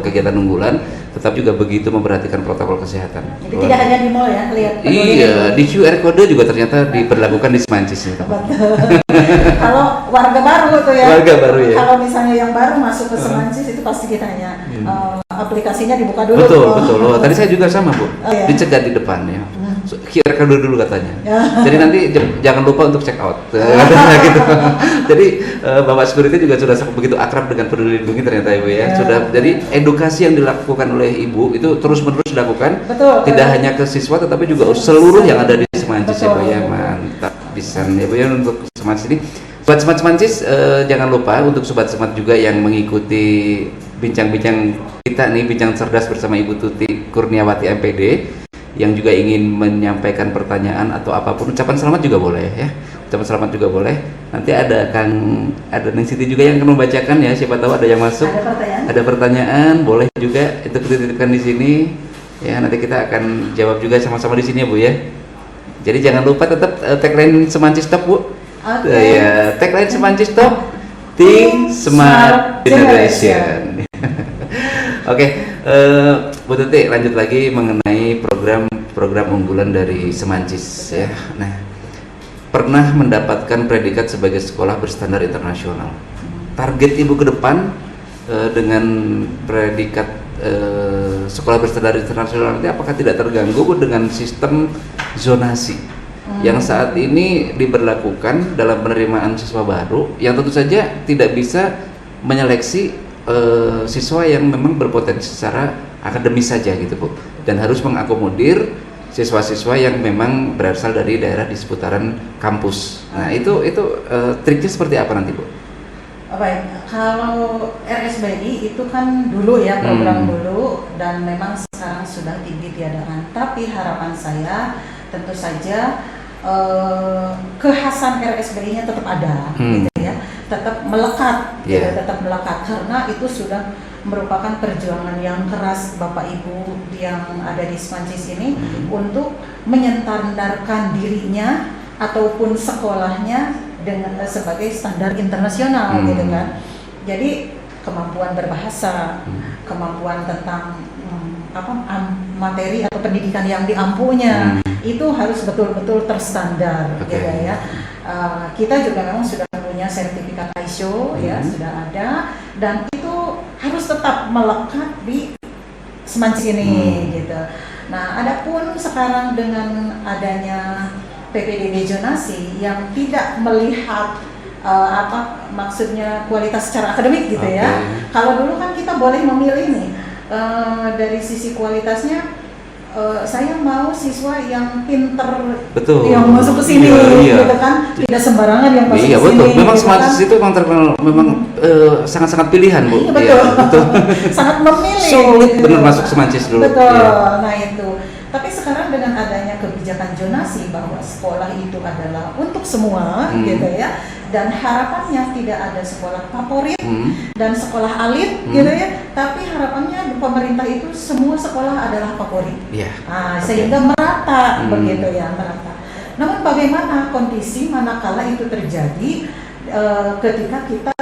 kegiatan unggulan, tetap juga begitu memperhatikan protokol kesehatan. Jadi tidak hanya di mall ya, lihat pedulinya. Iya, di QR code juga ternyata diberlakukan di Semancis ini. Kalau warga baru tuh ya. Warga baru ya. Kalau misalnya yang baru masuk ke Semancis itu pasti ditanya aplikasinya dibuka dulu. Betul, betul. Loh, tadi saya juga sama, Bu. Iya. Dicegat di depan ya. QR code dulu katanya. Jadi nanti jangan lupa untuk check out. Gitu. Jadi Bapak Security juga sudah begitu akrab dengan Peduli Lindungi ternyata Ibu ya. Sudah, jadi edukasi yang dilakukan oleh Ibu itu terus-menerus dilakukan. Betul. Tidak hanya ke siswa tetapi juga seluruh yang ada di Semancis ya Bu ya. Mantap bisa ya Bu ya untuk Semancis ini. Sobat Semancis jangan lupa untuk Sobat Semat juga yang mengikuti bincang-bincang kita nih, bincang cerdas bersama Ibu Tuti Kurniawati MPD, yang juga ingin menyampaikan pertanyaan atau apapun, ucapan selamat juga boleh ya, ucapan selamat juga boleh. Nanti ada Neng Siti juga yang akan membacakan ya, siapa tahu ada yang masuk. Ada pertanyaan boleh juga itu dititipkan di sini ya, nanti kita akan jawab juga sama-sama di sini ya Bu ya. Jadi jangan lupa tetap tagline Semancis Top Bu. Ya, tagline Semancis Top, Think Smart Generation. Oke, Bu Tuti lanjut lagi mengenai program unggulan dari Semancis ya. Nah, pernah mendapatkan predikat sebagai sekolah berstandar internasional. Target Ibu ke depan dengan predikat sekolah berstandar internasional ini apakah tidak terganggu Bu dengan sistem zonasi yang saat ini diberlakukan dalam penerimaan siswa baru, yang tentu saja tidak bisa menyeleksi siswa yang memang berpotensi secara akademis saja gitu Bu, dan harus mengakomodir siswa-siswa yang memang berasal dari daerah di seputaran kampus. Nah itu triknya seperti apa nanti Bu? Baik, kalau RSBI itu kan dulu ya program dulu, dan memang sekarang sudah ditiadakan. Tapi harapan saya tentu saja kekhasan RSBI-nya tetap ada, gitu ya, tetap melekat, gitu, tetap melekat, karena itu sudah merupakan perjuangan yang keras Bapak Ibu yang ada di Semancis ini untuk menyandarkan dirinya ataupun sekolahnya dengan sebagai standar internasional, gitu kan. Jadi kemampuan berbahasa, kemampuan tentang materi atau pendidikan yang diampunya itu harus betul-betul terstandar, gitu ya. Kita juga memang sudah punya sertifikat ISO ya, sudah ada, dan itu harus tetap melekat di Semancis ini, gitu. Nah, adapun sekarang dengan adanya PPDB zonasi yang tidak melihat maksudnya kualitas secara akademik, gitu ya. Kalau dulu kan kita boleh memilih nih dari sisi kualitasnya. Saya mau siswa yang pinter, yang masuk ke sini, gitu kan, tidak sembarangan yang masuk ke sini. Betul. Memang gitu Semancis kan. itu memang terkenal, memang sangat-sangat pilihan Bu. Iya, betul. Betul. Sangat memilih. Sulit benar masuk Semancis dulu. Betul. Nah itu. Tapi sekarang dengan adanya kebijakan zonasi bahwa sekolah itu adalah untuk semua, gitu ya. Dan harapannya tidak ada sekolah favorit dan sekolah elit, gitu ya. Tapi harapannya pemerintah itu semua sekolah adalah favorit. Sehingga merata, begitu ya, merata. Namun bagaimana kondisi manakala itu terjadi ketika kita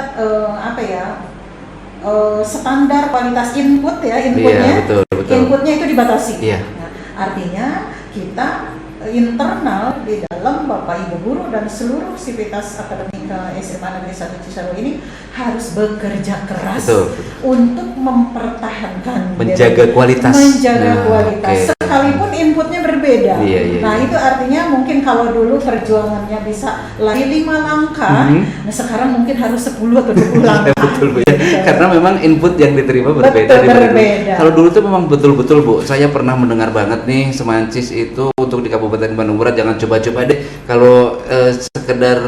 standar kualitas input ya, inputnya, inputnya itu dibatasi. Nah, artinya kita internal di dalam Bapak Ibu guru dan seluruh sivitas akademika SMA Negeri 1 Cisarua ini harus bekerja keras untuk mempertahankan, menjaga kualitas, sekalipun inputnya berbeda. Nah itu artinya mungkin kalau dulu perjuangannya bisa lari 5 langkah, nah sekarang mungkin harus 10 atau 20 langkah. Betul Bu ya. Karena memang input yang diterima berbeda. Kalau dulu tuh memang betul-betul Bu, saya pernah mendengar banget nih Semancis itu untuk di Kabupaten Bandung Barat jangan coba-coba deh kalau sekedar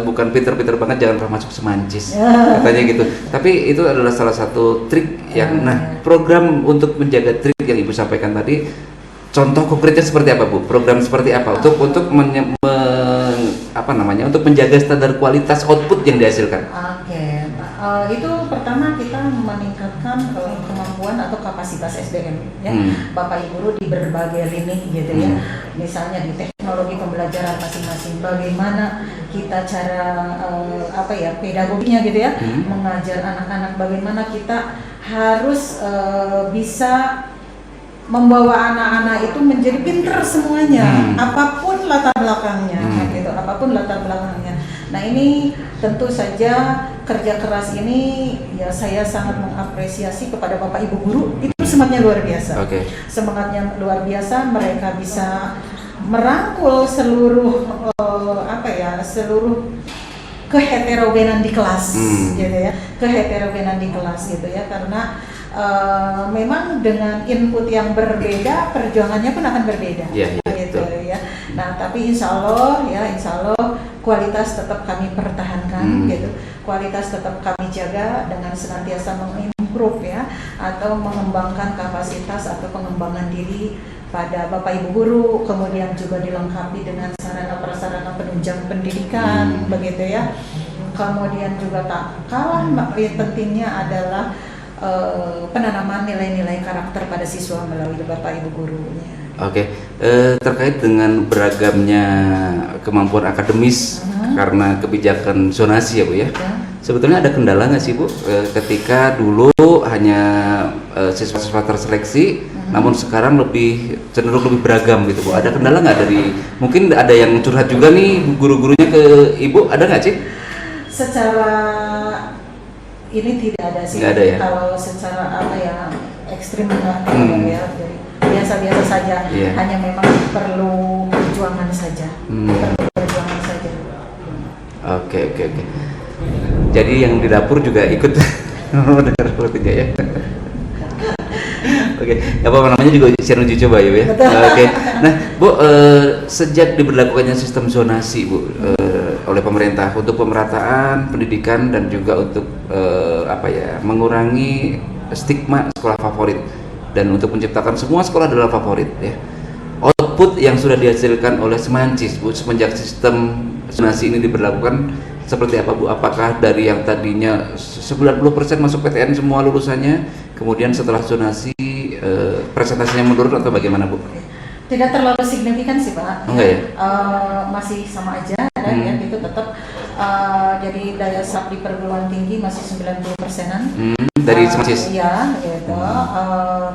bukan pinter-pinter banget jangan pernah masuk Semancis, katanya gitu. Tapi itu adalah salah satu trik yang program untuk menjaga trik yang Ibu sampaikan tadi, contoh konkretnya seperti apa Bu? Program seperti apa untuk untuk menjaga standar kualitas output yang dihasilkan? Itu pertama kita meningkatkan kemampuan atau kapasitas SDM ya, Bapak Ibu guru di berbagai lini gitu ya. Misalnya di teknologi pembelajaran masing-masing, bagaimana kita cara pedagoginya gitu ya, mengajar anak-anak, bagaimana kita harus bisa membawa anak-anak itu menjadi pinter semuanya, apapun latar belakangnya, gitu, apapun latar belakangnya. Nah ini tentu saja kerja keras ini ya saya sangat mengapresiasi kepada Bapak Ibu guru, itu semangatnya luar biasa. Semangatnya luar biasa, mereka bisa merangkul seluruh seluruh keheterogenan di kelas gitu ya, keheterogenan di kelas gitu ya, karena memang dengan input yang berbeda perjuangannya pun akan berbeda gitu ya. Nah tapi insya Allah kualitas tetap kami pertahankan gitu, kualitas tetap kami jaga dengan senantiasa mengimprove ya, atau mengembangkan kapasitas atau pengembangan diri pada Bapak Ibu guru, kemudian juga dilengkapi dengan sarana prasarana penunjang pendidikan begitu ya. Kemudian juga tak kalah pentingnya adalah penanaman nilai-nilai karakter pada siswa melalui Bapak Ibu gurunya. Terkait dengan beragamnya kemampuan akademis karena kebijakan zonasi ya Bu ya. Sebetulnya ada kendala nggak sih Bu ketika dulu hanya siswa-siswa terseleksi, namun sekarang cenderung lebih beragam gitu Bu. Ada kendala nggak mungkin ada yang curhat juga nih guru-gurunya ke Ibu, ada nggak sih? Secara ini tidak ada sih. Nggak ada ya? Kalau secara ekstrim enggak ya, jadi biasa-biasa saja. Hanya memang perlu perjuangan saja. Perlu perjuangan saja. Oke. Jadi yang di dapur juga ikut mendengar sepertinya ya. Apa namanya juga share uji coba ya. Nah Bu, sejak diberlakukannya sistem zonasi Bu oleh pemerintah untuk pemerataan pendidikan dan juga untuk mengurangi stigma sekolah favorit dan untuk menciptakan semua sekolah adalah favorit ya. Output yang sudah dihasilkan oleh Semancis Bu semenjak sistem zonasi ini diberlakukan seperti apa Bu? Apakah dari yang tadinya 90% masuk PTN semua lulusannya, kemudian setelah zonasi presentasinya menurun atau bagaimana Bu? Tidak terlalu signifikan sih Pak. Masih sama aja ya, itu tetap jadi daya saing di perguruan tinggi masih 90%-an. Dari Semancis? Iya, gitu.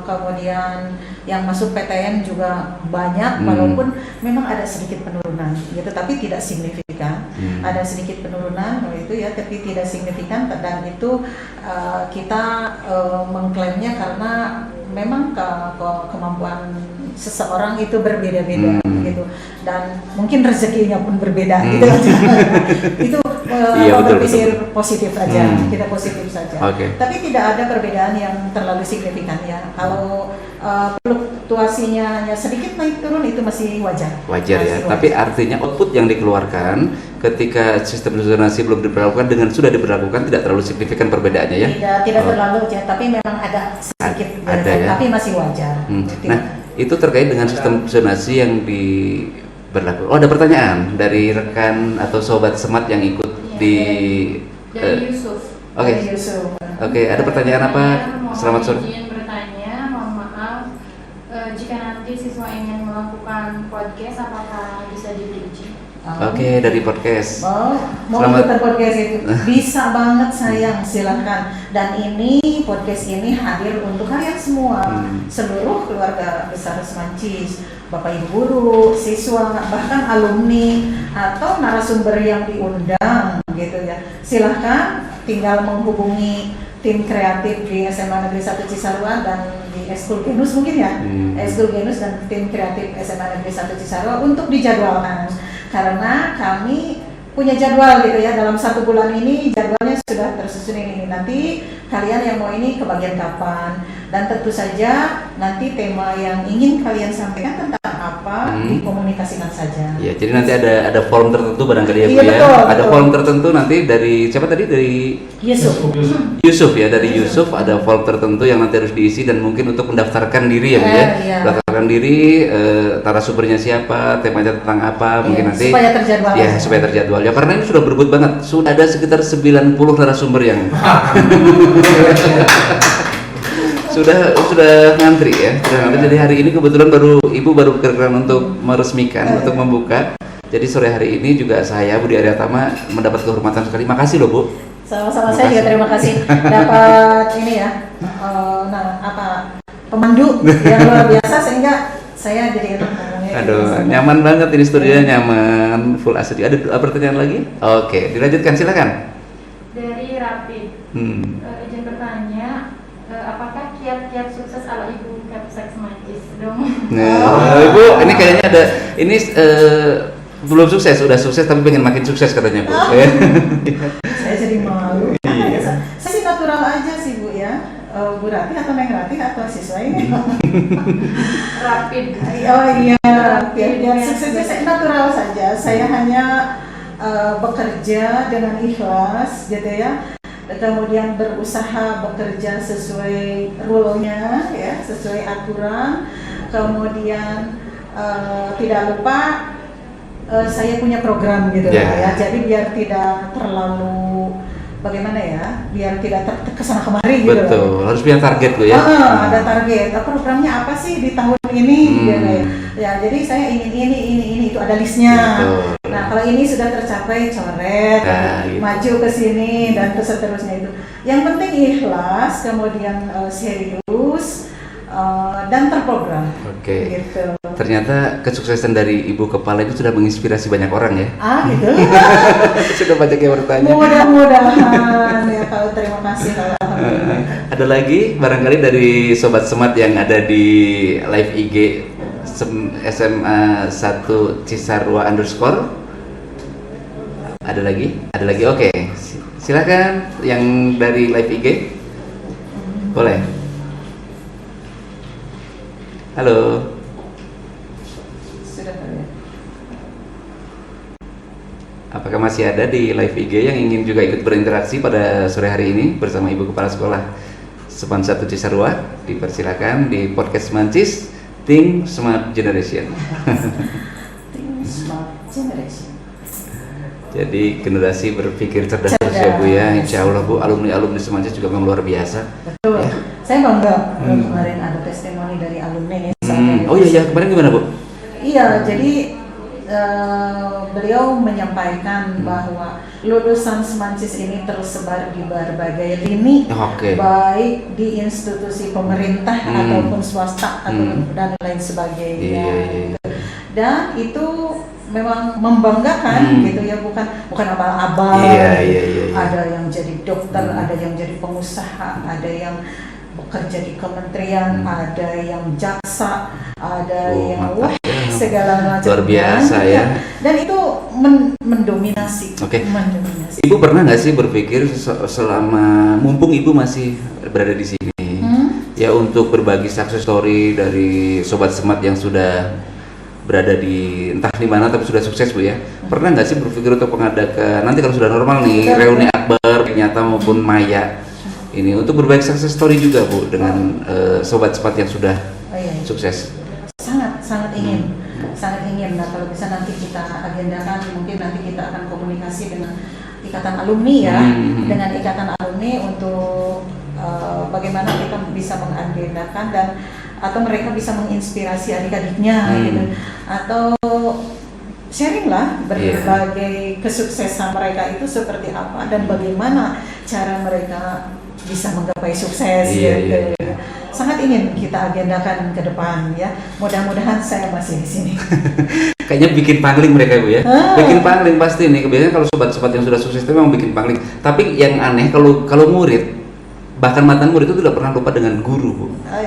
Kemudian yang masuk PTN juga banyak, walaupun memang ada sedikit penurunan, gitu, tapi tidak signifikan. Ada sedikit penurunan itu ya, tapi tidak signifikan, dan itu kita mengklaimnya karena memang kemampuan seseorang itu berbeda-beda gitu, dan mungkin rezekinya pun berbeda gitu. Itu berpikir positif aja, kita positif saja. Tapi tidak ada perbedaan yang terlalu signifikan ya. Kalau fluktuasinya hanya sedikit naik turun itu masih wajar. Ya. Tapi artinya output yang dikeluarkan ketika sistem zonasi belum diberlakukan dengan sudah diberlakukan tidak terlalu signifikan perbedaannya ya? Tidak terlalu ya, tapi memang ada sedikit tapi masih wajar. Nah, itu terkait dengan sistem zonasi yang diberlakukan. Ada pertanyaan dari rekan atau sobat Semat yang ikut dari Yusuf. Ada pertanyaan apa? Selamat sore. Izin bertanya, mohon maaf, jika nanti siswa ingin melakukan podcast, apakah bisa diuji? Dari podcast. Mau ikutan podcast itu bisa banget sayang, silahkan. Dan ini podcast ini hadir untuk kalian semua, seluruh keluarga besar Semancis, Bapak Ibu guru, siswa, bahkan alumni atau narasumber yang diundang gitu ya. Silahkan tinggal menghubungi tim kreatif di SMA Negeri 1 Cisarua dan di Eskul Genus mungkin ya, Eskul Genus dan tim kreatif SMA Negeri 1 Cisarua untuk dijadwalkan. Karena kami punya jadwal gitu ya, dalam 1 bulan ini jadwalnya sudah tersusun ini. Nanti kalian yang mau ini kebagian kapan, dan tentu saja nanti tema yang ingin kalian sampaikan tentang apa dikomunikasikan saja. Ya, jadi nanti ada form tertentu barangkali ya Bu ya. Betul. Ada form tertentu nanti dari siapa tadi, dari Yusuf ya, dari Yusuf ada form tertentu yang nanti harus diisi dan mungkin untuk mendaftarkan diri ya Bu ya. Perkenalkan diri, narasumbernya siapa, temanya tentang apa, mungkin nanti supaya terjadwal. Ya, supaya terjadwal. Ya karena ini sudah berebut banget. Sudah ada sekitar 90 narasumber yang sudah ngantri ya. Sudah ngantri. Jadi hari ini kebetulan Ibu baru berkenan untuk meresmikan, untuk membuka. Jadi sore hari ini juga saya Budi Aryatama mendapat kehormatan sekali. Makasih loh Bu. Sama-sama, saya juga terima kasih dapat ini ya, pemandu yang luar biasa sehingga saya jadi enak ngomongnya. Aduh, nyaman banget ini studionya, nyaman, full AC. Ada pertanyaan lagi? Oke, dilanjutkan silakan. Dari Rapid, izin bertanya, apakah kiat-kiat sukses ala Ibu Kapsek Semancis dong? Nah, Ibu, ini kayaknya ada, ini belum sukses, udah sukses tapi pengen makin sukses katanya Bu. Saya jadi malu. Saya sih natural aja sih Bu ya. Bu Rati atau Neng Rati atau siswa ini? Rapid. Oh iya, biar suksesnya saya natural saja. Saya hanya bekerja dengan ikhlas gitu ya. Kemudian berusaha bekerja sesuai rule-nya ya, sesuai aturan. Kemudian tidak lupa saya punya program gitu ya. Jadi biar tidak terlalu bagaimana ya, biar tidak kesana kemari gitu. Betul, harus punya target Bu ya. Ada target. Programnya apa sih di tahun ini gitu ya. Ya, jadi saya ingin ini itu ada listnya. Betul. Nah, kalau ini sudah tercapai coret, Gitu. maju ke sini dan seterusnya itu. Yang penting ikhlas, kemudian serius dan terprogram. Oke. Gitu. Ternyata kesuksesan dari Ibu Kepala itu sudah menginspirasi banyak orang ya. Gitu. Sudah banyak yang bertanya. Mudah-mudahan ya, kalau terima kasih kalau alhamdulillah. Ada lagi barangkali dari Sobat Semat yang ada di live IG SMA 1 Cisarua _ Ada lagi? Ada lagi? Oke. Silakan yang dari live IG. Boleh. Halo. Sudah ya. Apakah masih ada di live IG yang ingin juga ikut berinteraksi pada sore hari ini bersama Ibu Kepala Sekolah SEMAN 1 Cisarua? Dipersilakan di podcast Mancis Think Smart Generation. Think Smart Generation. Jadi generasi berpikir cerdas terus ya Bu ya. Insya Allah Bu, alumni Semancis juga memang luar biasa. Betul. Ya. Saya bangga kemarin ada testimoni dari alumni. Oh iya, kemarin gimana Bu? Iya, jadi beliau menyampaikan bahwa lulusan Semancis ini tersebar di berbagai lini, baik di institusi pemerintah ataupun swasta dan lain sebagainya. Dan itu memang membanggakan gitu ya, bukan abal-abal. Ada yang jadi dokter, ada yang jadi pengusaha, ada yang bekerja di kementerian, ada yang jaksa, ada yang segala macam. Luar biasa ya. Dan itu mendominasi. Mendominasi. Ibu pernah nggak sih berpikir selama mumpung Ibu masih berada di sini, ya untuk berbagi success story dari Sobat Semat yang sudah berada di entah di mana tapi sudah sukses Bu ya. Pernah nggak sih berpikir untuk mengadakan nanti kalau sudah normal nih reuni akbar nyata maupun maya ini untuk berbagi success story juga Bu dengan Sobat Semat yang sudah sukses? Sangat ingin. Nah, kalau bisa nanti kita agendakan, mungkin nanti kita akan komunikasi dengan ikatan alumni ya, dengan ikatan alumni untuk bagaimana kita bisa mengagendakan dan atau mereka bisa menginspirasi adik-adiknya gitu, atau sharing lah berbagai kesuksesan mereka itu seperti apa dan bagaimana cara mereka bisa menggapai sukses gitu. Sangat ingin kita agendakan ke depan ya. Mudah-mudahan saya masih di sini. Kayaknya bikin pangling mereka Bu ya. Bikin pangling pasti nih. Kebiasaan kalau sobat-sobat yang sudah sukses itu memang bikin pangling. Tapi yang aneh kalau murid, bahkan mantan murid itu tidak pernah lupa dengan guru Bu.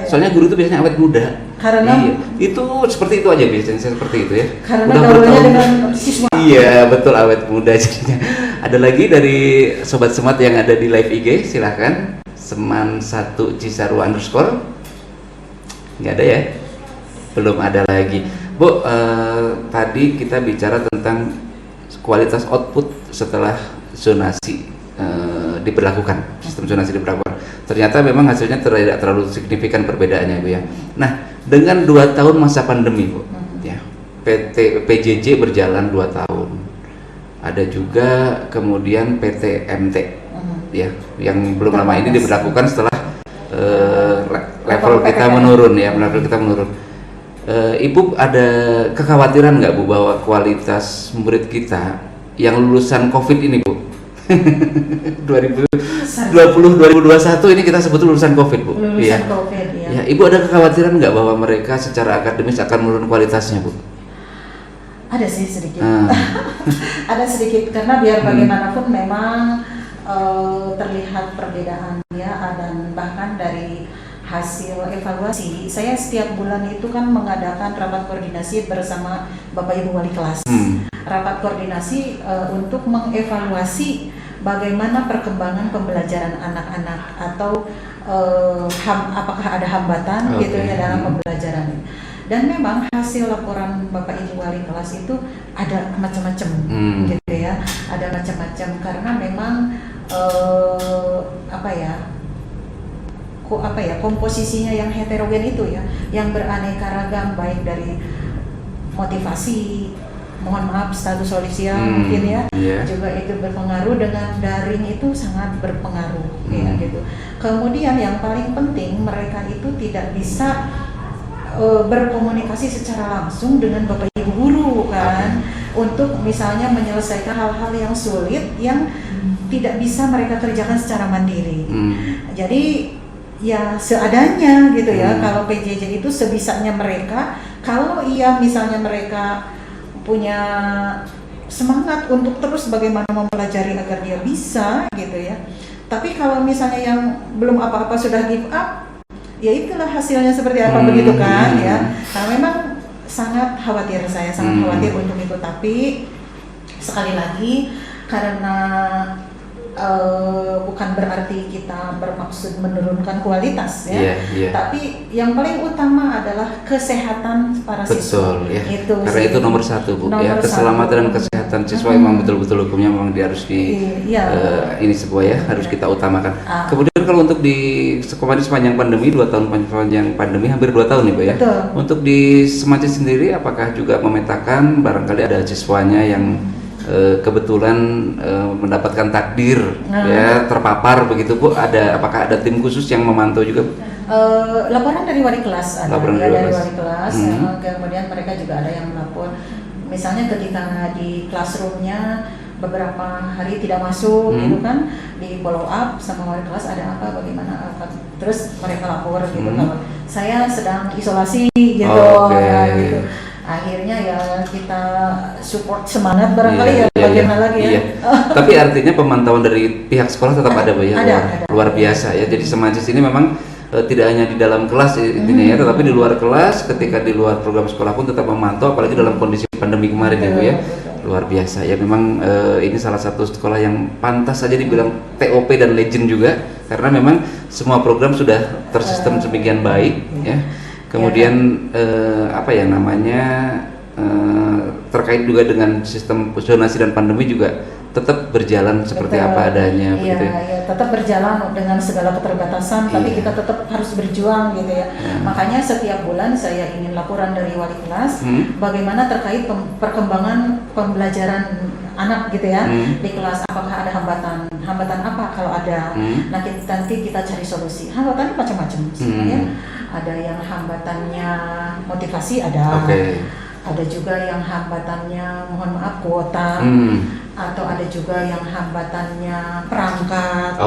Soalnya guru itu biasanya awet muda. Karena itu seperti itu aja biasanya seperti itu ya. Karena gaulnya dengan siswa. Iya, betul, awet muda jadinya. Ada lagi dari Sobat Semat yang ada di live IG, silahkan. Seman 1 Cisarua _ nggak ada ya? Belum ada lagi Bu. Tadi kita bicara tentang kualitas output setelah zonasi diberlakukan, sistem zonasi diberlakukan. Ternyata memang hasilnya tidak terlalu signifikan perbedaannya, Bu ya. Nah, dengan 2 tahun masa pandemi, Bu, ya, PJJ berjalan 2 tahun. Ada juga kemudian PTMT, ya, yang belum lama ini diberlakukan setelah level kita menurun, ya, level kita menurun. Ibu ada kekhawatiran nggak, Bu, bahwa kualitas murid kita yang lulusan COVID ini, Bu, 2020-2021 ini kita sebut lulusan COVID, Bu. Lulusan Ya. COVID, ya. Ya, Ibu ada kekhawatiran nggak bahwa mereka secara akademis akan menurun kualitasnya, Bu? Ada sih sedikit. Ada sedikit karena biar bagaimanapun memang terlihat perbedaannya, dan bahkan dari hasil evaluasi, saya setiap bulan itu kan mengadakan rapat koordinasi bersama Bapak Ibu Wali kelas. Rapat koordinasi untuk mengevaluasi bagaimana perkembangan pembelajaran anak-anak atau apakah ada hambatan gitu ya dalam pembelajaran. Dan memang hasil laporan Bapak Ibu Wali kelas itu ada macam-macam gitu ya, ada macam-macam karena memang komposisinya yang heterogen itu ya, yang beraneka ragam, baik dari motivasi, mohon maaf status sosial mungkin ya, juga itu berpengaruh, dengan daring itu sangat berpengaruh ya gitu. Kemudian yang paling penting mereka itu tidak bisa berkomunikasi secara langsung dengan Bapak Ibu guru kan, untuk misalnya menyelesaikan hal-hal yang sulit yang tidak bisa mereka kerjakan secara mandiri. Jadi ya seadanya gitu ya. Kalau PJJ itu sebisanya mereka, kalau iya misalnya mereka punya semangat untuk terus bagaimana mempelajari agar dia bisa gitu ya. Tapi kalau misalnya yang belum apa-apa sudah give up, ya itulah hasilnya seperti apa begitu kan ya. Nah memang sangat khawatir, saya sangat khawatir untuk itu. Tapi sekali lagi karena bukan berarti kita bermaksud menurunkan kualitas ya, tapi yang paling utama adalah kesehatan para siswa. Betul ya. Itu karena sih. itu nomor satu, Bu. Nomor ya, keselamatan dan satu. kesehatan siswa memang betul-betul hukumnya memang harus ini sebuah ya, harus kita utamakan. Kemudian kalau untuk di kemarin sepanjang pandemi, 2 tahun panjang pandemi, hampir 2 tahun nih, Bu ya. Betul. Untuk di Semancis sendiri, apakah juga memetakan barangkali ada siswanya yang kebetulan mendapatkan takdir ya terpapar begitu, Bu? Apakah ada tim khusus yang memantau juga, Bu? Laporan dari wali kelas ada, Laporan ya, dari dari kelas. wali kelas. Kemudian mereka juga ada yang melapor, misalnya ketika di classroomnya beberapa hari tidak masuk gitu kan, di follow up sama wali kelas, ada apa, bagaimana apa, terus mereka lapor gitu kalau saya sedang isolasi gitu, ya, gitu. Akhirnya ya kita support semangat barangkali bagaimana lagi ya. Tapi artinya pemantauan dari pihak sekolah tetap ada, Bu ya. Luar biasa ya. Jadi Semancis ini memang tidak hanya di dalam kelas intinya ya, tetapi di luar kelas, ketika di luar program sekolah pun tetap memantau, apalagi dalam kondisi pandemi kemarin ya, Bu ya. Luar biasa ya, memang ini salah satu sekolah yang pantas saja dibilang TOP dan legend juga, karena memang semua program sudah tersistem sedemikian baik ya. Kemudian terkait juga dengan sistem zonasi dan pandemi juga tetap berjalan seperti apa adanya, begitu ya. Iya, tetap berjalan dengan segala keterbatasan, tapi kita tetap harus berjuang gitu ya. Makanya setiap bulan saya ingin laporan dari wali kelas bagaimana terkait perkembangan pembelajaran anak gitu ya di kelas, apakah ada hambatan apa kalau ada. Nanti kita cari solusi. Hambatannya macam-macam sebenarnya. Ada yang hambatannya motivasi, ada juga yang hambatannya mohon maaf kuota, atau ada juga yang hambatannya perangkat.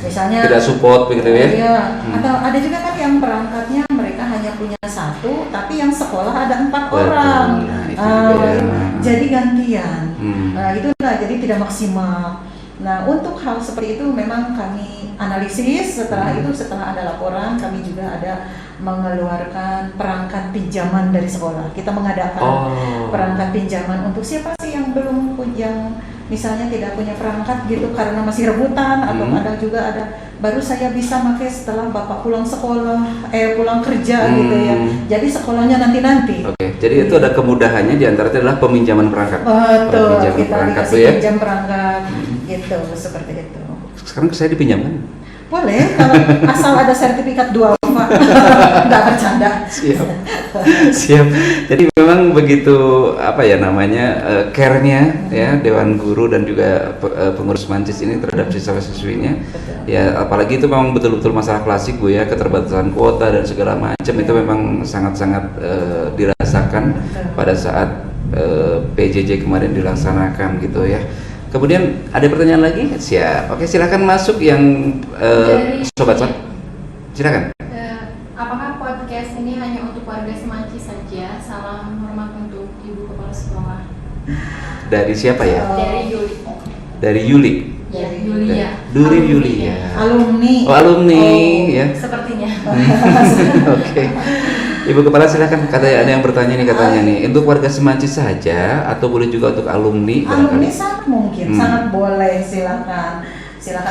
Misalnya tidak support begitu ya. Iya, atau ada juga kan yang perangkatnya mereka hanya punya 1, tapi yang sekolah ada 4 orang. Jadi gantian. Itulah jadi tidak maksimal. Nah, untuk hal seperti itu memang kami analisis. Setelah itu, setelah ada laporan, kami juga ada mengeluarkan perangkat pinjaman dari sekolah. Kita mengadakan perangkat pinjaman untuk siapa sih yang belum punya, misalnya tidak punya perangkat gitu karena masih rebutan, atau ada juga ada baru saya bisa pakai setelah bapak pulang sekolah, pulang kerja gitu ya. Jadi sekolahnya nanti. Jadi itu ada kemudahannya, diantaranya adalah peminjaman perangkat. Betul, Peminjaman kita perangkat dikasih ya. pinjam perangkat gitu, seperti itu. sekarang saya dipinjamkan. Boleh, kalau asal ada sertifikat 2 Pak. Nggak bercanda. Siap. Siap. Jadi memang begitu apa ya namanya care-nya ya Dewan Guru dan juga pengurus Mancis ini terhadap siswa-siswinya. Ya apalagi itu memang betul-betul masalah klasik Bu ya, keterbatasan kuota dan segala macam itu memang sangat-sangat dirasakan pada saat PJJ kemarin dilaksanakan gitu ya. Kemudian ada pertanyaan lagi? Siap. Oke, silakan masuk yang sobat. Silakan. Apakah podcast ini hanya untuk warga Semancis saja? Salam hormat untuk Ibu Kepala Sekolah. Dari siapa ya? Dari Yuli. Dari Yuli. Ya, Yulia. Duri Yulia. Alumni. Oh, alumni ya. Sepertinya. Oke. Ibu Kepala silakan, katanya ada yang bertanya nih katanya nih, untuk warga Semancis saja atau boleh juga untuk alumni? Alumni sangat mungkin, sangat boleh, silakan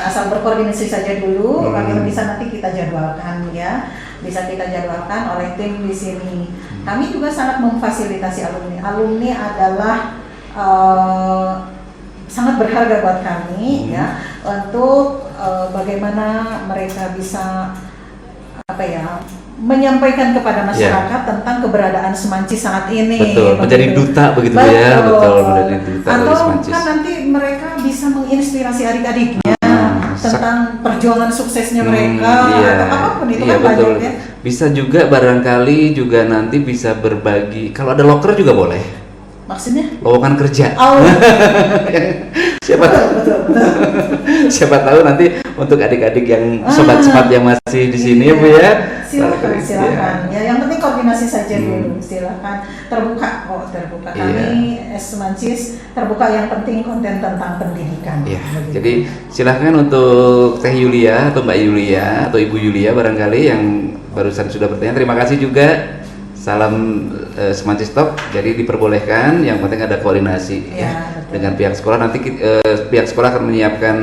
asal berkoordinasi saja dulu. Kalau bisa nanti kita jadwalkan ya, bisa kita jadwalkan oleh tim di sini. Kami juga sangat memfasilitasi alumni. Alumni adalah sangat berharga buat kami ya, untuk bagaimana mereka bisa apa ya, menyampaikan kepada masyarakat tentang keberadaan Semancis saat ini. Betul, menjadi duta begitu ya, betul, menjadi duta dari Atau Semancis. kan nanti mereka bisa menginspirasi adik-adiknya tentang perjuangan suksesnya mereka atau apapun itu kan betul. banyak ya. Bisa juga barangkali juga nanti bisa berbagi, kalau ada loker juga boleh. Maksudnya? Lowongan kerja. Oh. Siapa siapa tahu nanti untuk adik-adik yang sobat-sobat yang masih di sini ya Bu ya. Silakan. Ya, yang penting koordinasi saja dulu. Silakan. Terbuka Kami Semancis terbuka, yang penting konten tentang pendidikan. Iya. Jadi silahkan untuk Teh Yulia atau Mbak Yulia atau Ibu Yulia barangkali yang barusan sudah bertanya. Terima kasih juga. Salam Semancis Talk. Jadi diperbolehkan, yang penting ada koordinasi ya dengan pihak sekolah. Nanti pihak sekolah akan menyiapkan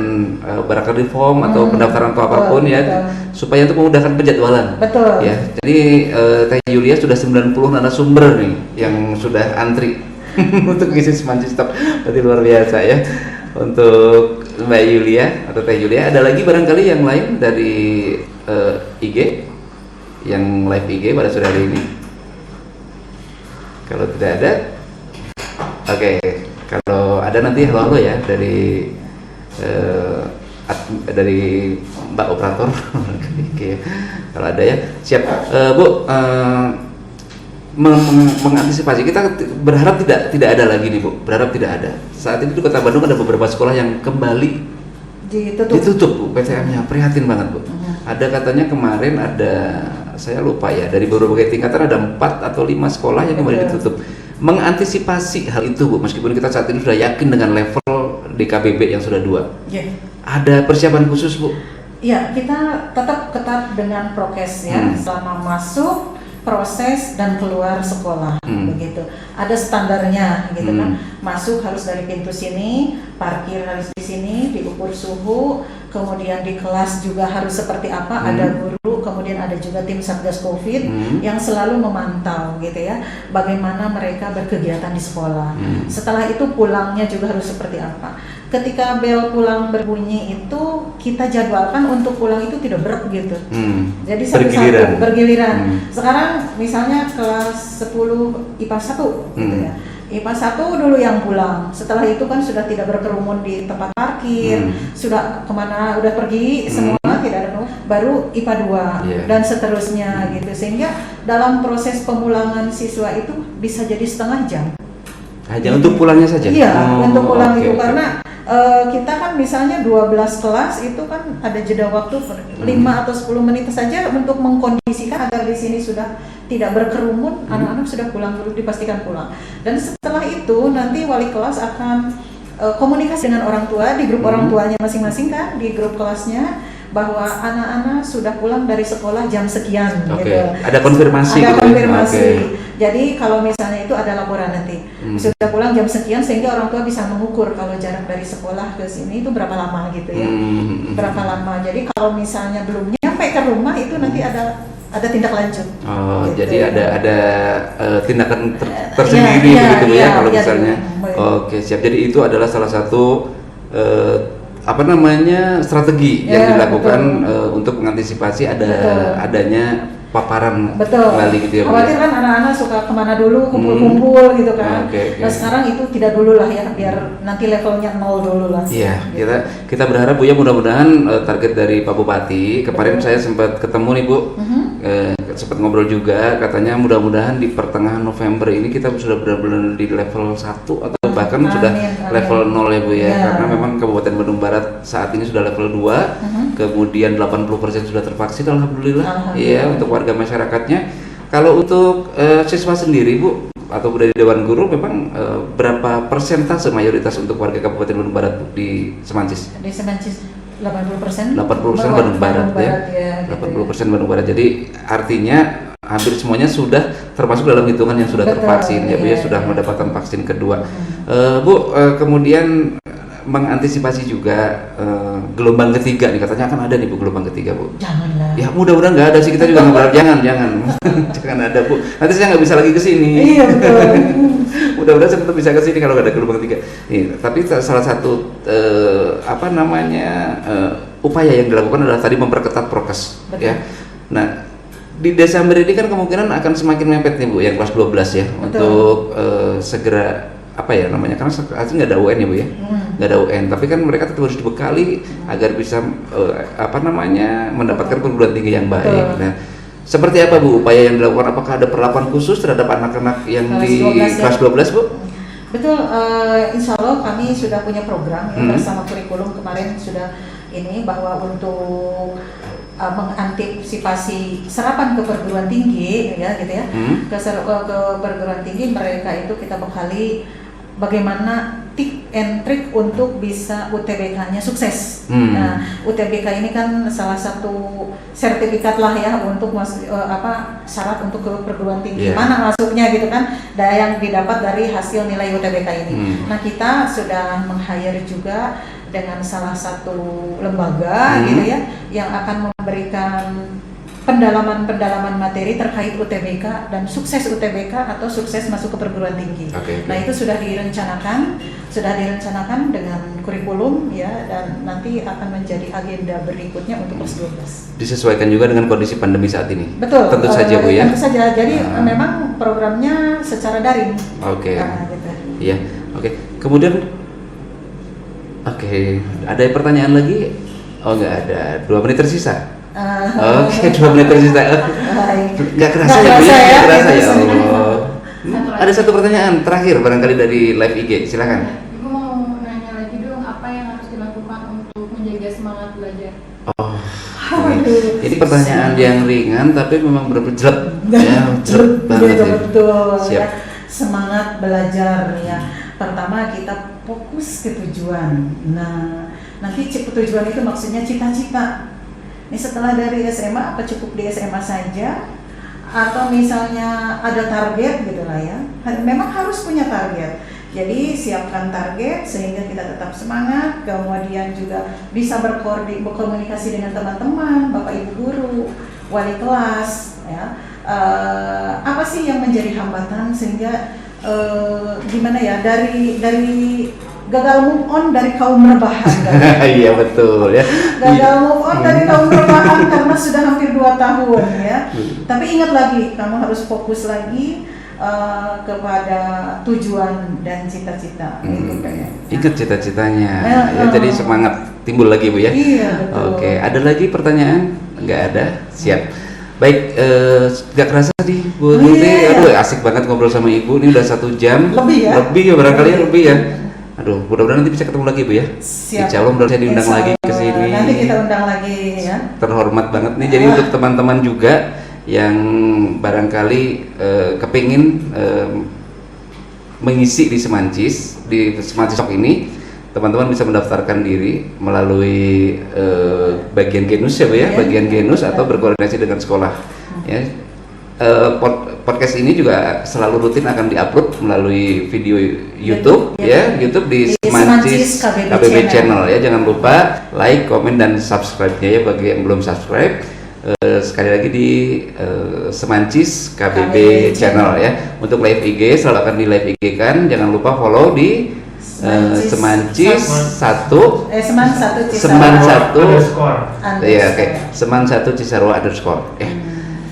barangkali form atau pendaftaran atau apapun ya, supaya untuk memudahkan penjadwalan. Betul. Ya. Jadi Teh Yulia sudah 90 narasumber nih yang sudah antri untuk ngisi Semancis Talk. Berarti luar biasa ya. Untuk Mbak Yulia atau Teh Yulia, ada lagi barangkali yang lain dari IG, yang live IG pada sore hari ini? Kalau tidak ada, oke. Kalau ada nanti halo ya dari Mbak Operator. Oke. Kalau ada ya, siap. Bu, mengantisipasi, kita berharap tidak ada lagi nih Bu. Berharap tidak ada. Saat ini di Kota Bandung ada beberapa sekolah yang kembali ditutup Bu. PTM-nya prihatin banget Bu. Ada katanya kemarin ada, saya lupa ya, dari berbagai tingkatan ada 4 atau 5 sekolah yang kembali ditutup. Mengantisipasi hal itu Bu, meskipun kita saat ini sudah yakin dengan level DKBB yang sudah 2, ada persiapan khusus Bu? Ya, kita tetap ketat dengan prokes ya, selama masuk, proses dan keluar sekolah begitu. Ada standarnya gitu kan. Masuk harus dari pintu sini, parkir harus di sini, diukur suhu, kemudian di kelas juga harus seperti apa, ada guru, kemudian ada juga tim Satgas Covid yang selalu memantau gitu ya, bagaimana mereka berkegiatan di sekolah. Setelah itu pulangnya juga harus seperti apa. Ketika bel pulang berbunyi itu kita jadwalkan untuk pulang itu tidak berat gitu. Jadi satu-satu bergiliran. Sekarang misalnya kelas 10 IPA 1 gitu ya. IPA 1 dulu yang pulang. Setelah itu kan sudah tidak berkerumun di tempat parkir, sudah kemana udah pergi semua, tidak ada, baru IPA 2 dan seterusnya gitu. Sehingga dalam proses pemulangan siswa itu bisa jadi setengah jam. Hanya untuk pulangnya saja? Iya, untuk pulang itu karena kita kan misalnya 12 kelas itu kan ada jeda waktu 5 atau 10 menit saja untuk mengkondisikan agar di sini sudah tidak berkerumun, anak-anak sudah pulang dulu, dipastikan pulang. Dan setelah itu nanti wali kelas akan komunikasi dengan orang tua di grup orang tuanya masing-masing kan, di grup kelasnya, bahwa anak-anak sudah pulang dari sekolah jam sekian gitu. Ada konfirmasi ada gitu. Konfirmasi. Jadi kalau misalnya itu ada laporan nanti sudah pulang jam sekian, sehingga orang tua bisa mengukur kalau jarak dari sekolah ke sini itu berapa lama gitu ya. Berapa lama. Jadi kalau misalnya belum nyampe ke rumah itu nanti ada tindak lanjut. Oh, gitu. Jadi Ya. ada tindakan tersendiri begitu ya kalau misalnya. Oke, siap. Jadi itu adalah salah satu apa namanya strategi yang Ya, dilakukan betul. untuk mengantisipasi Betul. adanya paparan Betul. kembali gitu ya Bu, Khawatir ya? kan anak-anak suka kemana dulu, kumpul-kumpul gitu kan. Oke. Nah sekarang itu tidak dulu lah ya, biar nanti levelnya 0 dulu lah. Iya, Gitu. kita berharap Bu ya, mudah-mudahan target dari Pak Bupati kemarin Betul. saya sempat ketemu nih Bu, sempat ngobrol juga, katanya mudah-mudahan di pertengahan November ini kita sudah benar-benar di level 1 atau bahkan Amin, sudah amin. level 0 ya Bu ya, Ya. karena memang Kabupaten Bandung Barat saat ini sudah level 2, kemudian 80% sudah tervaksin alhamdulillah, Alhamdulillah. ya untuk warga masyarakatnya. Kalau untuk siswa sendiri Bu, atau dari Dewan Guru memang berapa persentase mayoritas untuk warga Kabupaten Bandung Barat Bu, di Semancis? Di Semancis 80%. 80% Bandung Barat ya. Gitu 80% Bandung Barat. Jadi artinya hampir semuanya sudah termasuk dalam hitungan yang sudah Betul, tervaksin ya Bu ya, iya, sudah iya. mendapatkan vaksin kedua. Bu, kemudian mengantisipasi juga gelombang ketiga nih, katanya akan ada nih Bu gelombang ketiga Bu. Janganlah. Ya mudah-mudahan nggak ada sih, kita juga nggak berharap, jangan jangan ada Bu, nanti saya nggak bisa lagi ke sini. Iya betul. Mudah-mudahan saya tetap bisa ke sini kalau nggak ada gelombang ketiga. Nih, tapi salah satu apa namanya upaya yang dilakukan adalah tadi memperketat prokes Betul. ya. Nah di Desember ini kan kemungkinan akan semakin mepet nih Bu yang kelas 12 ya. Betul. Untuk segera apa ya namanya, karena asli nggak ada UN ya Bu ya, nggak ada UN, tapi kan mereka tetap harus dibekali agar bisa apa namanya mendapatkan perguruan tinggi yang baik. Betul. Nah, seperti apa Bu upaya yang dilakukan? Apakah ada perlakuan khusus terhadap anak-anak yang Kelas di 12 ya? kelas 12 Bu? Betul, insya Allah kami sudah punya program ya, Hmm. bersama kurikulum kemarin sudah ini bahwa untuk mengantisipasi serapan ke perguruan tinggi ya gitu ya, ke perguruan tinggi mereka itu kita bekali bagaimana tip and trick untuk bisa UTBK-nya sukses. Nah, UTBK ini kan salah satu sertifikat lah ya untuk syarat untuk ke perguruan tinggi. Yeah. Mana masuknya gitu kan, yang didapat dari hasil nilai UTBK ini. Nah, kita sudah meng-hire juga dengan salah satu lembaga gitu ya yang akan memberikan pendalaman materi terkait UTBK dan sukses UTBK atau sukses masuk ke perguruan tinggi. Oke. Nah itu sudah direncanakan dengan kurikulum ya, dan nanti akan menjadi agenda berikutnya untuk kelas 12. Disesuaikan juga dengan kondisi pandemi saat ini. Betul. Tentu saja Bu ya. Tentu saja. Jadi memang programnya secara daring. Oke. Nah, gitu. Iya. Oke. Kemudian ada pertanyaan lagi? Oh nggak ada. 2 menit tersisa. Oke, 2 menit tersisa. Baik. Nggak kerasa ya Bu ya? Nggak kerasa ya Gitu. Allah. Ada satu pertanyaan terakhir barangkali dari live IG, silakan. Ibu mau nanya lagi dong, apa yang harus dilakukan untuk menjaga semangat belajar? Oh, ini pertanyaan yang ringan tapi memang benar-benar jelek ya, jelek banget ya. Betul. Siap. Ya. Semangat belajar ya. Pertama kita fokus ke tujuan. Nah, nanti tujuan itu maksudnya cita-cita. Ini setelah dari SMA apa cukup di SMA saja? Atau misalnya ada target gitu lah ya. Memang harus punya target. Jadi siapkan target sehingga kita tetap semangat, kemudian juga bisa berkomunikasi dengan teman-teman, Bapak Ibu guru, wali kelas ya. Apa sih yang menjadi hambatan sehingga gimana ya, dari gagal move on dari kaum rebahan kan? Iya betul ya. Gagal move on dari kaum rebahan karena sudah hampir 2 tahun ya. Tapi ingat lagi, kamu harus fokus lagi kepada tujuan dan cita-cita. Itu kayaknya. Ingat cita-citanya ya, jadi semangat timbul lagi Bu ya. Iya betul. Oke, ada lagi pertanyaan? Nggak ada. Siap. Baik, nggak kerasa nih Bu Tuti. Iya. Aduh asik banget ngobrol sama Ibu. Ini udah 1 jam Lebih ya? Lebih ya barangkali ya, lebih ya. Aduh, mudah-mudahan nanti bisa ketemu lagi Bu ya. Siap. Insya Allah mudah-mudahan saya diundang Insya lagi ke Allah. sini. Nanti kita undang lagi ya. Terhormat banget nih. Jadi untuk teman-teman juga yang barangkali kepingin mengisi di Semancis Shop ini, teman-teman bisa mendaftarkan diri melalui bagian Genus ya Bu ya, bagian Genus atau berkoordinasi dengan sekolah. Ya. Podcast ini juga selalu rutin akan diupload melalui video YouTube ya, YouTube di Semancis KBB Channel ya. Jangan lupa like, komen dan subscribe-nya ya bagi yang belum subscribe. Sekali lagi di Semancis KBB Channel ya. Untuk live IG selalu akan di live IG kan. Jangan lupa follow di Semancis satu Seman satu Seman Cisarua. satu Underscore. ya oke Seman satu Cisarua underscore.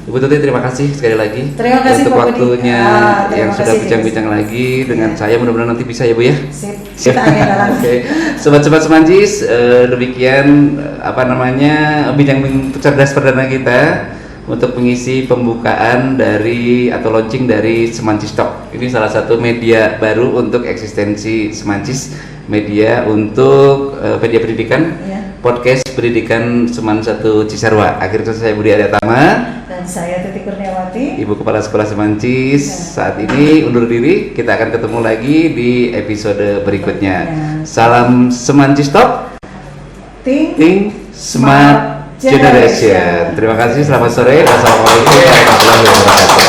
Ibu Tuti terima kasih sekali lagi Terima kasih, untuk Pak Budi. waktunya Terima yang sudah kasih, bincang-bincang lagi dengan saya, mudah-mudahan nanti bisa ya Bu ya. Sip, kita agenda lagi. Oke, sobat-sobat Semancis, demikian bincang cerdas perdana kita untuk mengisi pembukaan dari atau launching dari Semancis Talk. Ini salah satu media baru untuk eksistensi Semancis, media untuk media pendidikan, podcast pendidikan Seman 1 Cisarua. Akhirnya saya Budi Aryatama Dan saya Tuti Kurniawati, Ibu Kepala Sekolah Semancis. Saat ini undur diri, kita akan ketemu lagi di episode berikutnya. Salam Semancis Talk, Think Smart Generation. Terima kasih, selamat sore. Wassalamualaikum warahmatullahi wabarakatuh.